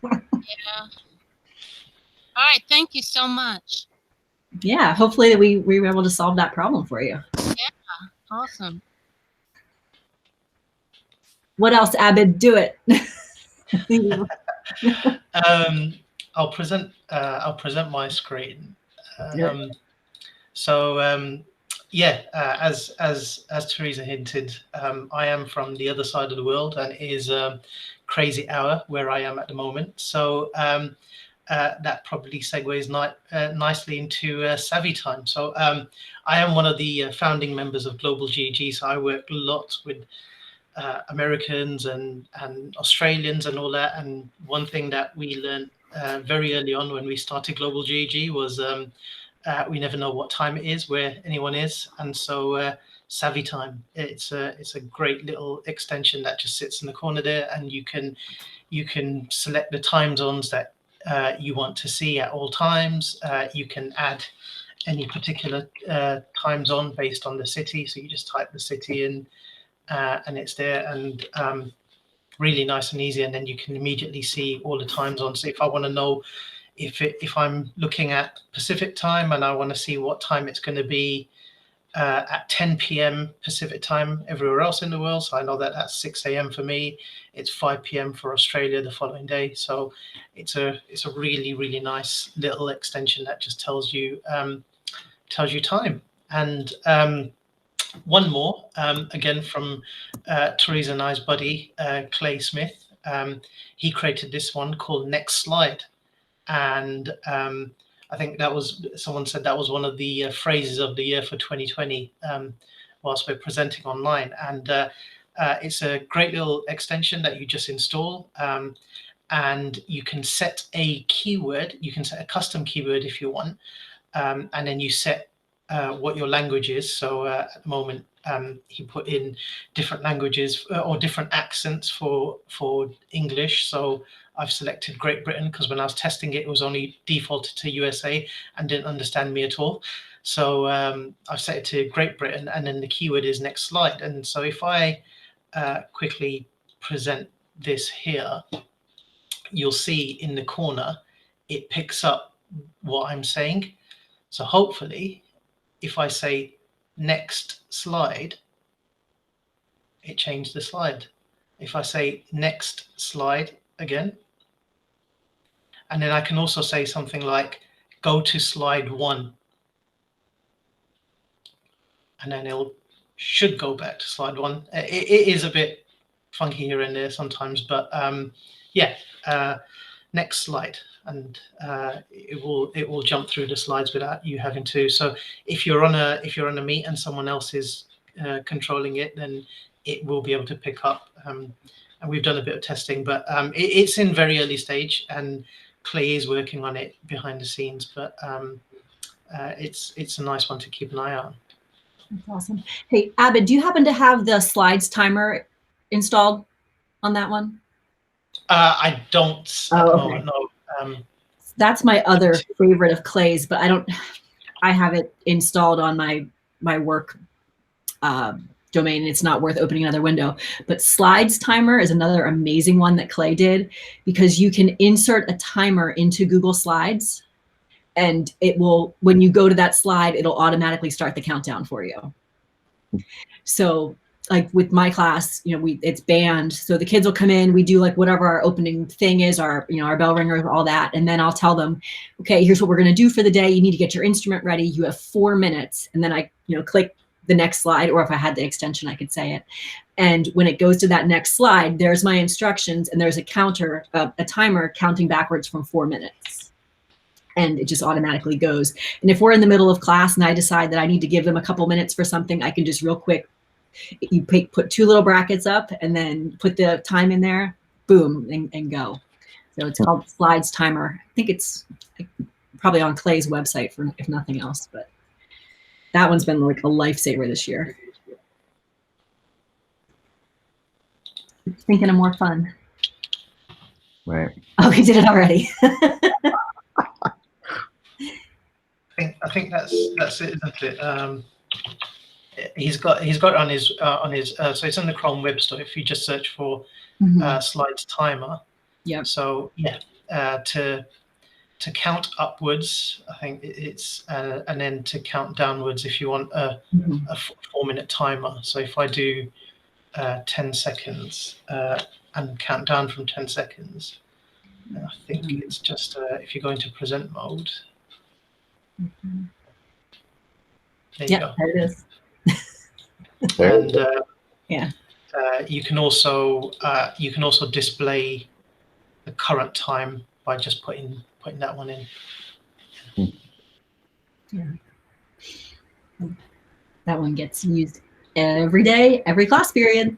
Yeah. All right. Thank you so much. Yeah. Hopefully we were able to solve that problem for you. Yeah. Awesome. What else, Abid? Do it. I'll present my screen. As Teresa hinted, I am from the other side of the world, and it is crazy hour where I am at the moment. So that probably segues nicely into Savvy time. So I am one of the founding members of Global GEG. So I work a lot with Americans and Australians and all that. And one thing that we learned very early on when we started Global GEG was we never know what time it is where anyone is, and so Savvy Time. It's a great little extension that just sits in the corner there, and you can select the time zones that you want to see at all times. You can add any particular time zone based on the city, so you just type the city in, and it's there, and really nice and easy. And then you can immediately see all the time zones. So if I want to know if I'm looking at Pacific time and I want to see what time it's going to be at 10 p.m. Pacific time everywhere else in the world, so I know that that's 6 a.m. for me, it's 5 p.m. for Australia the following day. So it's a really nice little extension that just tells you time. And one more, again from Teresa and I's buddy Clay Smith. He created this one called Next Slide, and I think that was, someone said that was one of the phrases of the year for 2020 whilst we're presenting online. And it's a great little extension that you just install, and you can set a keyword. You can set a custom keyword if you want, and then you set what your language is. So at the moment, he put in different languages or different accents for English. So I've selected Great Britain because when I was testing it, it was only defaulted to USA and didn't understand me at all. So I've set it to Great Britain, and then the keyword is Next Slide. And so if I quickly present this here, you'll see in the corner, it picks up what I'm saying. So hopefully, if I say next slide, it changed the slide. If I say next slide again, and then I can also say something like, go to slide 1. And then it should go back to slide 1. It is a bit funky here and there sometimes, but yeah, next slide. And it will jump through the slides without you having to. So if you're on a meet and someone else is controlling it, then it will be able to pick up. And we've done a bit of testing, but it's in very early stage, and Clay is working on it behind the scenes. But it's a nice one to keep an eye on. That's awesome. Hey, Abid, do you happen to have the slides timer installed on that one? I don't. Oh, okay. No. That's my other favorite of Clay's, but I have it installed on my work domain. It's not worth opening another window. But slides timer is another amazing one that Clay did, because you can insert a timer into Google Slides, and it will, when you go to that slide, it'll automatically start the countdown for you. So like with my class, it's band. So the kids will come in, we do like whatever our opening thing is, our bell ringer, all that. And then I'll tell them, okay, here's what we're going to do for the day. You need to get your instrument ready. You have 4 minutes. And then I, click the next slide, or if I had the extension, I could say it. And when it goes to that next slide, there's my instructions, and there's a counter, a timer counting backwards from 4 minutes. And it just automatically goes. And if we're in the middle of class and I decide that I need to give them a couple minutes for something, I can just real quick, you put 2 little brackets up and then put the time in there, boom, and go. So it's called Slides Timer. I think it's probably on Clay's website for if nothing else, but that one's been like a lifesaver this year. Thinking of more fun. Right. Oh, he did it already. I think that's it, isn't it? He's got it on his so it's on the Chrome Web Store. If you just search for Slides Timer. Yeah. So yeah, to count upwards, I think it's and then to count downwards if you want a 4-minute timer. So if I do 10 seconds and count down from 10 seconds, I think it's just if you go into present mode. There you go. There it is. And yeah, you can also display the current time by just putting that one in. Yeah. That one gets used every day, every class period.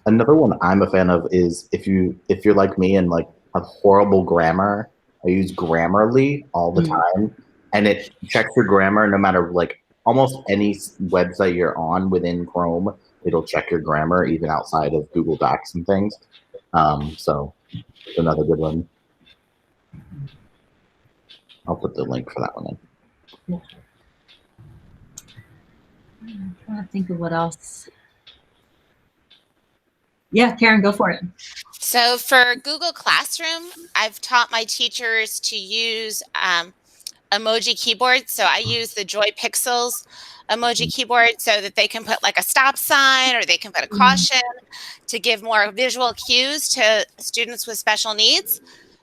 Another one I'm a fan of is if you're like me and like have horrible grammar, I use Grammarly all the time, and it checks your grammar no matter like almost any website you're on within Chrome. It'll check your grammar even outside of Google Docs and things. So it's another good one. I'll put the link for that one in. I'm trying to think of what else. Yeah, Karen, go for it. So for Google Classroom, I've taught my teachers to use emoji keyboard. So I use the Joy Pixels emoji keyboard so that they can put like a stop sign or they can put a caution to give more visual cues to students with special needs.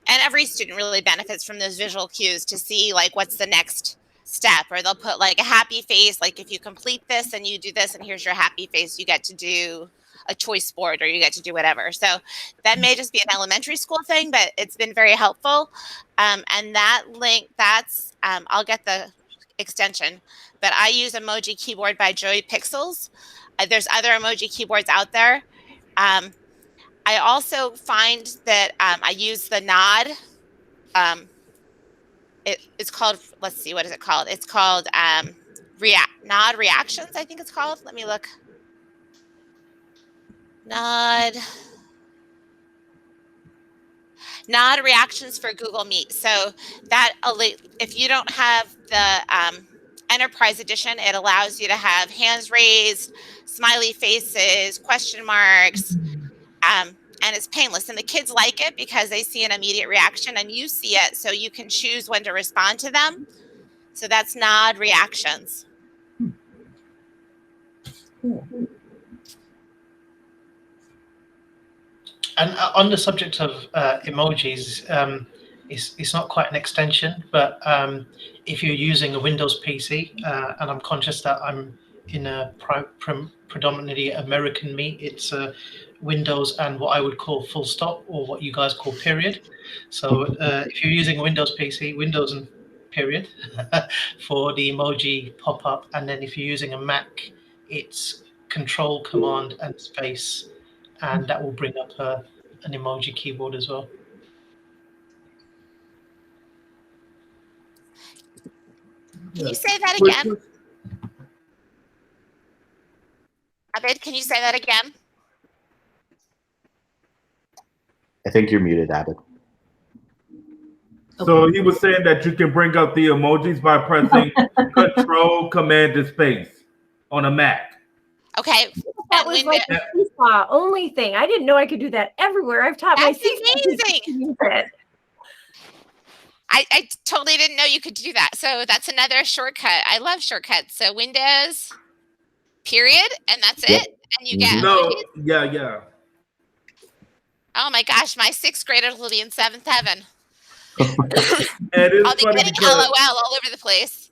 And every student really benefits from those visual cues to see like what's the next step, or they'll put like a happy face, like if you complete this and you do this and here's your happy face, you get to do a choice board or you get to do whatever. So that may just be an elementary school thing, but it's been very helpful. And that link, that's, I'll get the extension, but I use Emoji Keyboard by Joy Pixels. There's other emoji keyboards out there. I also find that I use the Nod. It's called, let's see, what is it called? It's called Nod Reactions, I think it's called. Let me look. Nod Reactions for Google Meet. So that, if you don't have the Enterprise Edition, it allows you to have hands raised, smiley faces, question marks, and it's painless. And the kids like it because they see an immediate reaction and you see it, so you can choose when to respond to them. So that's Nod Reactions. Cool. And on the subject of emojis, it's not quite an extension, but if you're using a Windows PC, and I'm conscious that I'm in a predominantly American meet, it's Windows and what I would call full stop, or what you guys call period. So if you're using a Windows PC, Windows and period for the emoji pop-up, and then if you're using a Mac, it's Control, Command, and Space. And that will bring up an emoji keyboard as well. Can you say that again? Abid, can you say that again? I think you're muted, Abid. So he was saying that you can bring up the emojis by pressing Control, Command, and Space on a Mac. Okay. That was like the Seesaw only thing. I didn't know I could do that everywhere. I've taught my Seesaw to use it. I totally didn't know you could do that. So that's another shortcut. I love shortcuts. So Windows, period, and that's it. And you get emojis. Yeah. Oh my gosh, my 6th graders will be in 7th heaven. I'll be getting LOL all over the place.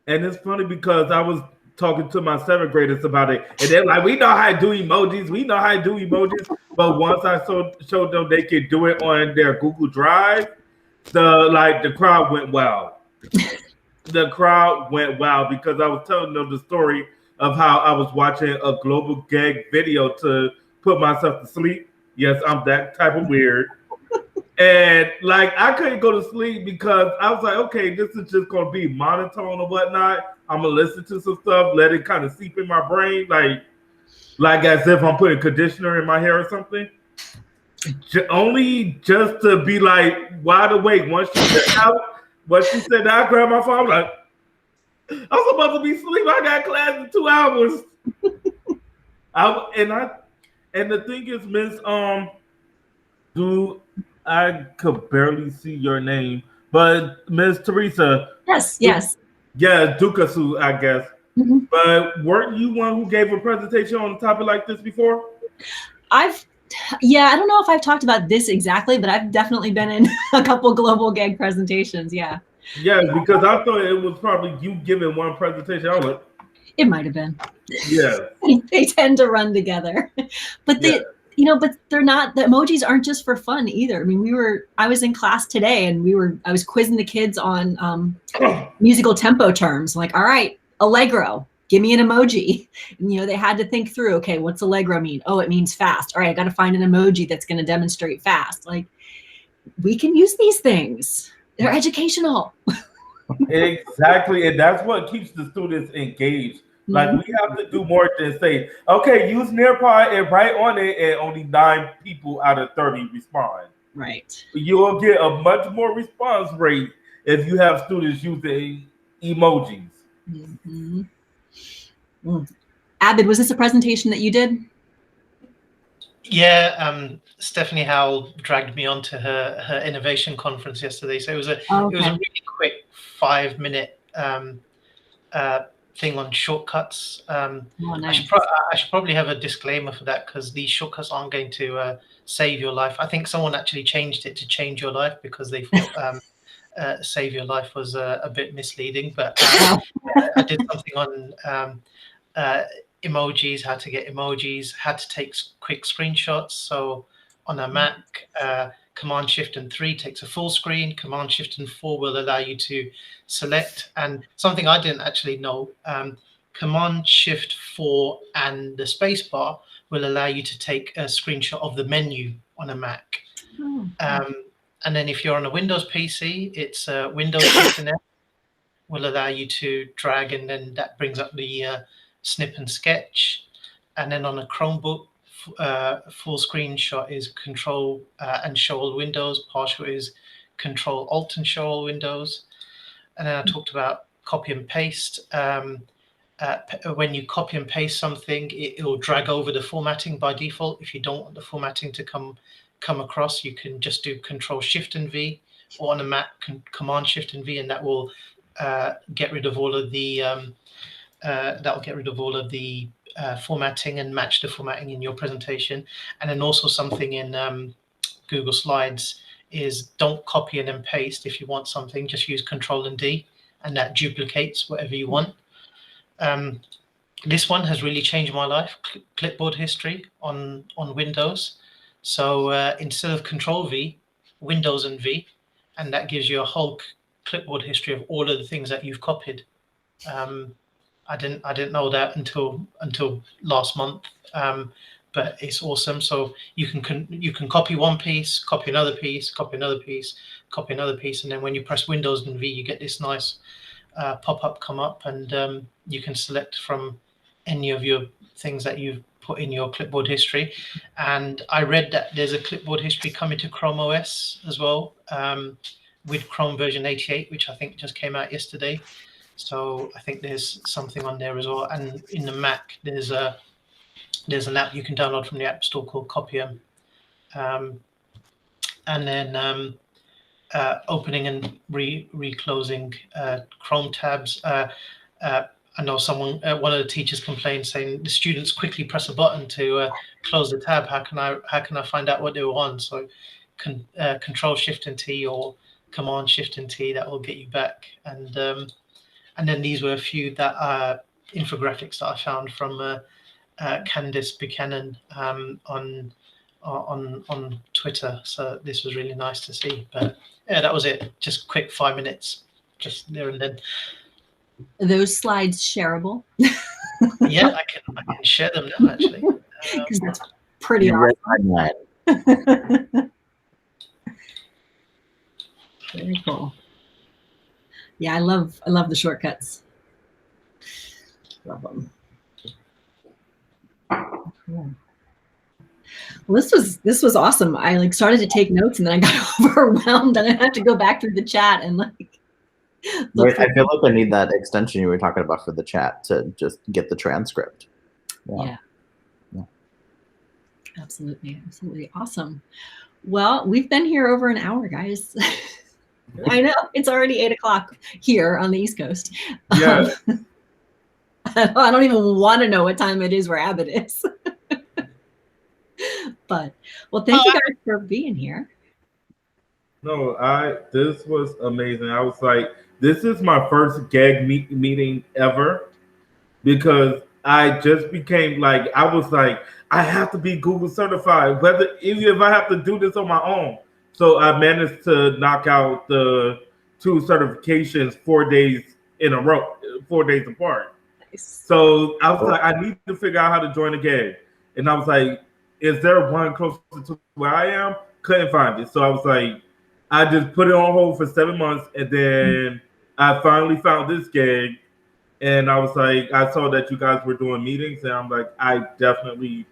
And it's funny because I was talking to my 7th graders about it, and they're like, we know how to do emojis. We know how to do emojis. But once I showed them they could do it on their Google Drive, the crowd went wild. The crowd went wild because I was telling them the story of how I was watching a global gag video to put myself to sleep. Yes, I'm that type of weird. And like I couldn't go to sleep because I was like, okay, this is just gonna be monotone or whatnot. I'm gonna listen to some stuff, let it kind of seep in my brain, like as if I'm putting conditioner in my hair or something. Only just to be like wide awake. Once she said I grabbed my phone, I'm like, I'm supposed to be asleep. I got class in 2 hours. And the thing is, Miss, I could barely see your name, but Miss Teresa. Yes. Yeah, Dukasu, I guess. Mm-hmm. But weren't you one who gave a presentation on a topic like this before? I don't know if I've talked about this exactly, but I've definitely been in a couple global gag presentations. Yeah. Yeah, because I thought it was probably you giving one presentation. I was like, it might have been. Yeah. They tend to run together, but but they're not. The emojis aren't just for fun either. I mean, I was in class today, and I was quizzing the kids on musical tempo terms. Like, all right, allegro, give me an emoji. And, you know, they had to think through, okay, what's Allegro mean? Oh, it means fast. All right, I got to find an emoji that's going to demonstrate fast. Like, we can use these things. They're educational. Exactly, and that's what keeps the students engaged. Like, we have to do more than say, okay, use Nearpod and write on it, and only 9 people out of 30 respond. Right. You'll get a much more response rate if you have students using emojis. Abid, was this a presentation that you did? Yeah, Stephanie Howell dragged me onto her innovation conference yesterday, so it was a really quick 5-minute thing on shortcuts. Nice. I should probably have a disclaimer for that, because these shortcuts aren't going to save your life. I think someone actually changed it to change your life, because they thought save your life was a bit misleading. But I did something on emojis, how to get emojis, how to take quick screenshots. So on a Mac, Command Shift and 3 takes a full screen. Command Shift and 4 will allow you to select. And something I didn't actually know, Command Shift 4 and the spacebar will allow you to take a screenshot of the menu on a Mac. And then if you're on a Windows PC, it's Windows Shift and F will allow you to drag, and then that brings up the snip and sketch. And then on a Chromebook, full screenshot is Control and show all windows. Partial is Control Alt and show all windows. And then I talked about copy and paste. When you copy and paste something, it will drag over the formatting by default. If you don't want the formatting to come across, you can just do Control Shift and V, or on a Mac, Command Shift and V, and that will get rid of all of the formatting and match the formatting in your presentation. And then also something in Google Slides is don't copy and then paste. If you want something, just use Control and D, and that duplicates whatever you want. This one has really changed my life, clipboard history on Windows. So instead of Control V, Windows and V, and that gives you a whole clipboard history of all of the things that you've copied. I didn't know that until last month, but it's awesome. So you can copy one piece, copy another piece, copy another piece, copy another piece, and then when you press Windows and V, you get this nice pop-up come up, and you can select from any of your things that you've put in your clipboard history. And I read that there's a clipboard history coming to Chrome OS as well, with Chrome version 88, which I think just came out yesterday. So I think there's something on there as well. And in the Mac, there's an app you can download from the App Store called Copium. And then opening and reclosing Chrome tabs. I know one of the teachers complained, saying the students quickly press a button to close the tab. How can I find out what they were on? So Control Shift and T or Command Shift and T, that will get you back. And then these were a few that infographics that I found from Candice Buchanan on Twitter. So this was really nice to see. But yeah, that was it. Just quick 5 minutes, just there and then. Are those slides shareable? Yeah, I can share them now, actually. Because that's pretty awesome. Very cool. Yeah, I love the shortcuts. Love them. Cool. Well, this was awesome. I started to take notes, and then I got overwhelmed, and I had to go back through the chat and Wait, I feel like I need that extension you were talking about for the chat to just get the transcript. Yeah. Absolutely awesome. Well, we've been here over an hour, guys. I know it's already 8 o'clock here on the East Coast. Yeah. I don't even want to know what time it is where Abbott is. But well, thank you guys for being here. No, this was amazing. I was like, this is my first GEG meeting ever, because I just became like, I was like, I have to be Google certified, even if I have to do this on my own. So I managed to knock out the 2 certifications 4 days in a row, 4 days apart. So I was like, I need to figure out how to join a gang. And I was like, is there one closer to where I am? Couldn't find it. So I was like, I just put it on hold for 7 months. And then I finally found this gang. And I was like, I saw that you guys were doing meetings. And I'm like, I definitely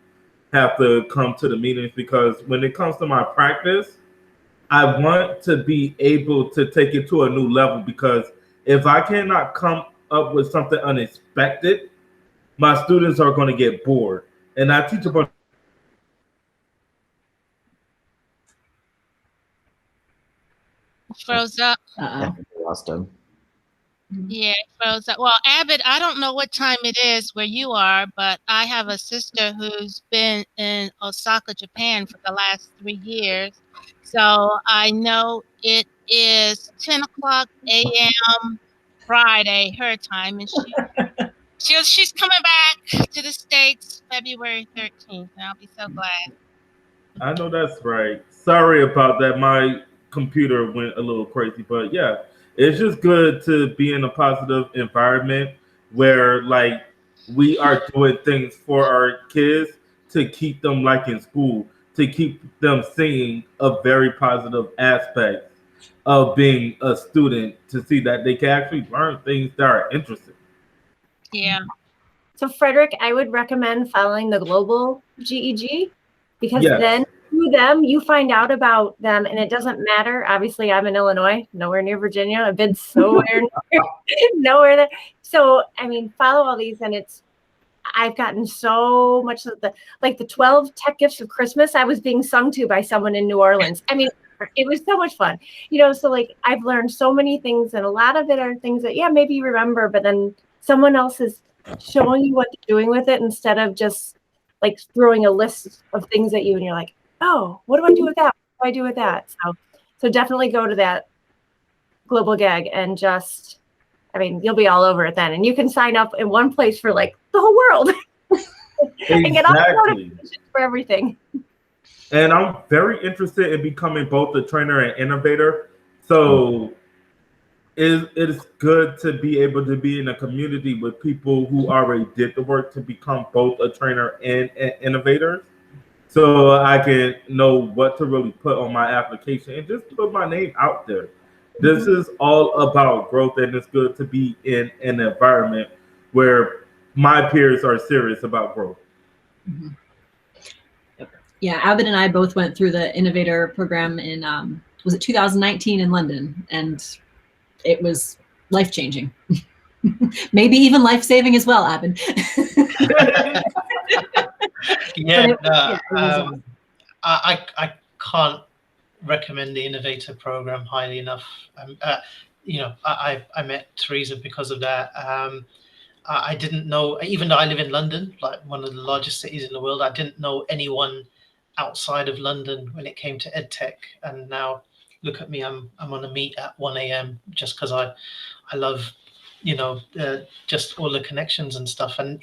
have to come to the meetings, because when it comes to my practice, I want to be able to take it to a new level, because if I cannot come up with something unexpected, my students are going to get bored. And I teach a bunch. Froze up. Yeah, we lost him. Yeah, froze up. Well, Abbott, I don't know what time it is where you are, but I have a sister who's been in Osaka, Japan for the last 3 years. So I know it is 10 o'clock a.m. Friday, her time, and she's coming back to the States February 13th, and I'll be so glad. I know that's right. Sorry about that. My computer went a little crazy, but yeah, it's just good to be in a positive environment where like we are doing things for our kids to keep them like in school, to keep them seeing a very positive aspect of being a student, to see that they can actually learn things that are interesting. Yeah. So Frederick, I would recommend following the global GEG, because Yes. then through them you find out about them, and it doesn't matter. Obviously, I'm in Illinois, nowhere near Virginia. I've been somewhere nowhere there. So I mean, follow all these, and I've gotten so much of the 12 tech gifts of Christmas I was being sung to by someone in New Orleans. I mean, it was so much fun, so like I've learned so many things, and a lot of it are things that maybe you remember, but then someone else is showing you what they're doing with it, instead of just like throwing a list of things at you and you're like, oh, what do I do with that? What do I do with that? So definitely go to that global gag, and just, I mean, you'll be all over it then, and you can sign up in one place for like the whole world. And get all the notifications for everything. And I'm very interested in becoming both a trainer and innovator. So it is good to be able to be in a community with people who already did the work to become both a trainer and an innovator. So I can know what to really put on my application and just put my name out there. This is all about growth, and it's good to be in an environment where my peers are serious about growth. Mm-hmm. Yeah, Abbott and I both went through the innovator program in, was it 2019 in London? And it was life-changing. Maybe even life-saving as well, Abbott. I can't recommend the innovator program highly enough. I met Teresa because of that. I didn't know, even though I live in London, like one of the largest cities in the world, I didn't know anyone outside of London when it came to EdTech. And now look at me, I'm on a meet at 1 a.m. just because I love, just all the connections and stuff. And,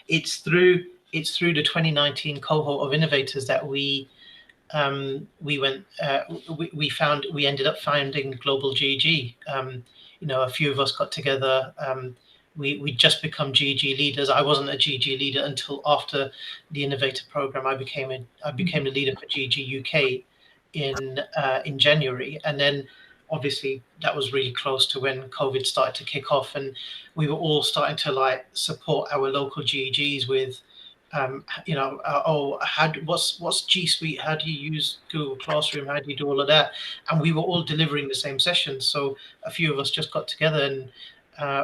it's through the 2019 cohort of innovators that we ended up founding Global GEG. A few of us got together. We just become GEG leaders. I wasn't a GEG leader until after the innovator program. I became the leader for GEG UK in January, and then obviously that was really close to when COVID started to kick off, and we were all starting to support our local GEGs with what's G Suite? How do you use Google Classroom? How do you do all of that? And we were all delivering the same sessions. So a few of us just got together and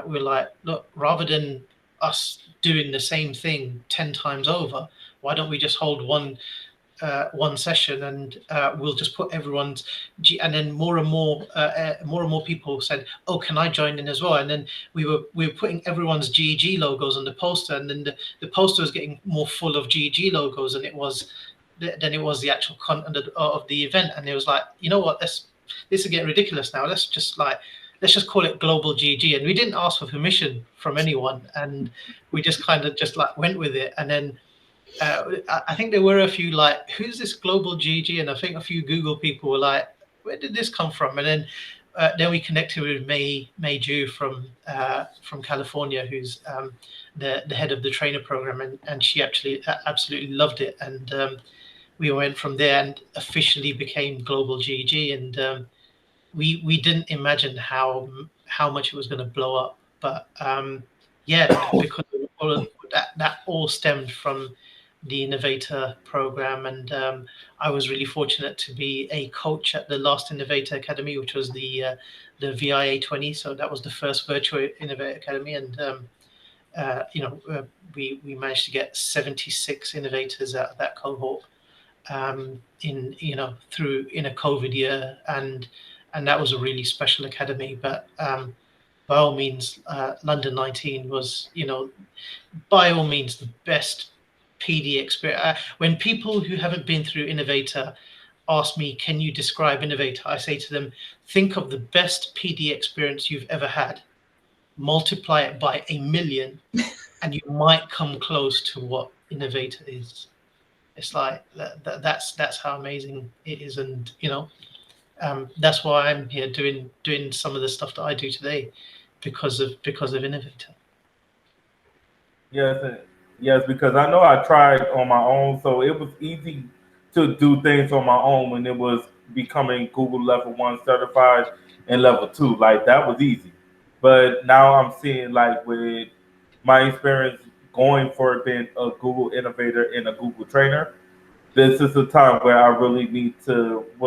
we're like, look, rather than us doing the same thing 10 times over, why don't we just hold one session, and we'll just put everyone's and then more and more people said, oh, can I join in as well? And then we were putting everyone's GEG logos on the poster, and then the poster was getting more full of GEG logos than it was the actual content of the event. And it was like, you know what, this is getting ridiculous now. Let's just call it Global GEG. And we didn't ask for permission from anyone, and we just kind of went with it. And then I think there were a few who's this Global GEG? And I think a few Google people were like, where did this come from? And then then we connected with May Ju from California, who's the head of the trainer program, and she actually absolutely loved it. And we went from there and officially became Global GEG. And we didn't imagine how much it was going to blow up, but yeah, because all of that all stemmed from the Innovator program. And I was really fortunate to be a coach at the last Innovator Academy, which was the VIA 20. So that was the first virtual Innovator Academy. And we managed to get 76 innovators out of that cohort in a COVID year, and that was a really special academy. But by all means, London 19 was, by all means, the best PD experience. When people who haven't been through Innovator ask me, can you describe Innovator? I say to them, think of the best PD experience you've ever had, multiply it by 1 million, and you might come close to what Innovator is. It's like that's how amazing it is. And that's why I'm here doing some of the stuff that I do today, because of Innovator. Yes, because I know I tried on my own, so it was easy to do things on my own when it was becoming Google level 1 certified and level 2. Like that was easy. But now I'm seeing, like, with my experience going for being a Google innovator and a Google trainer, this is a time where I really need to really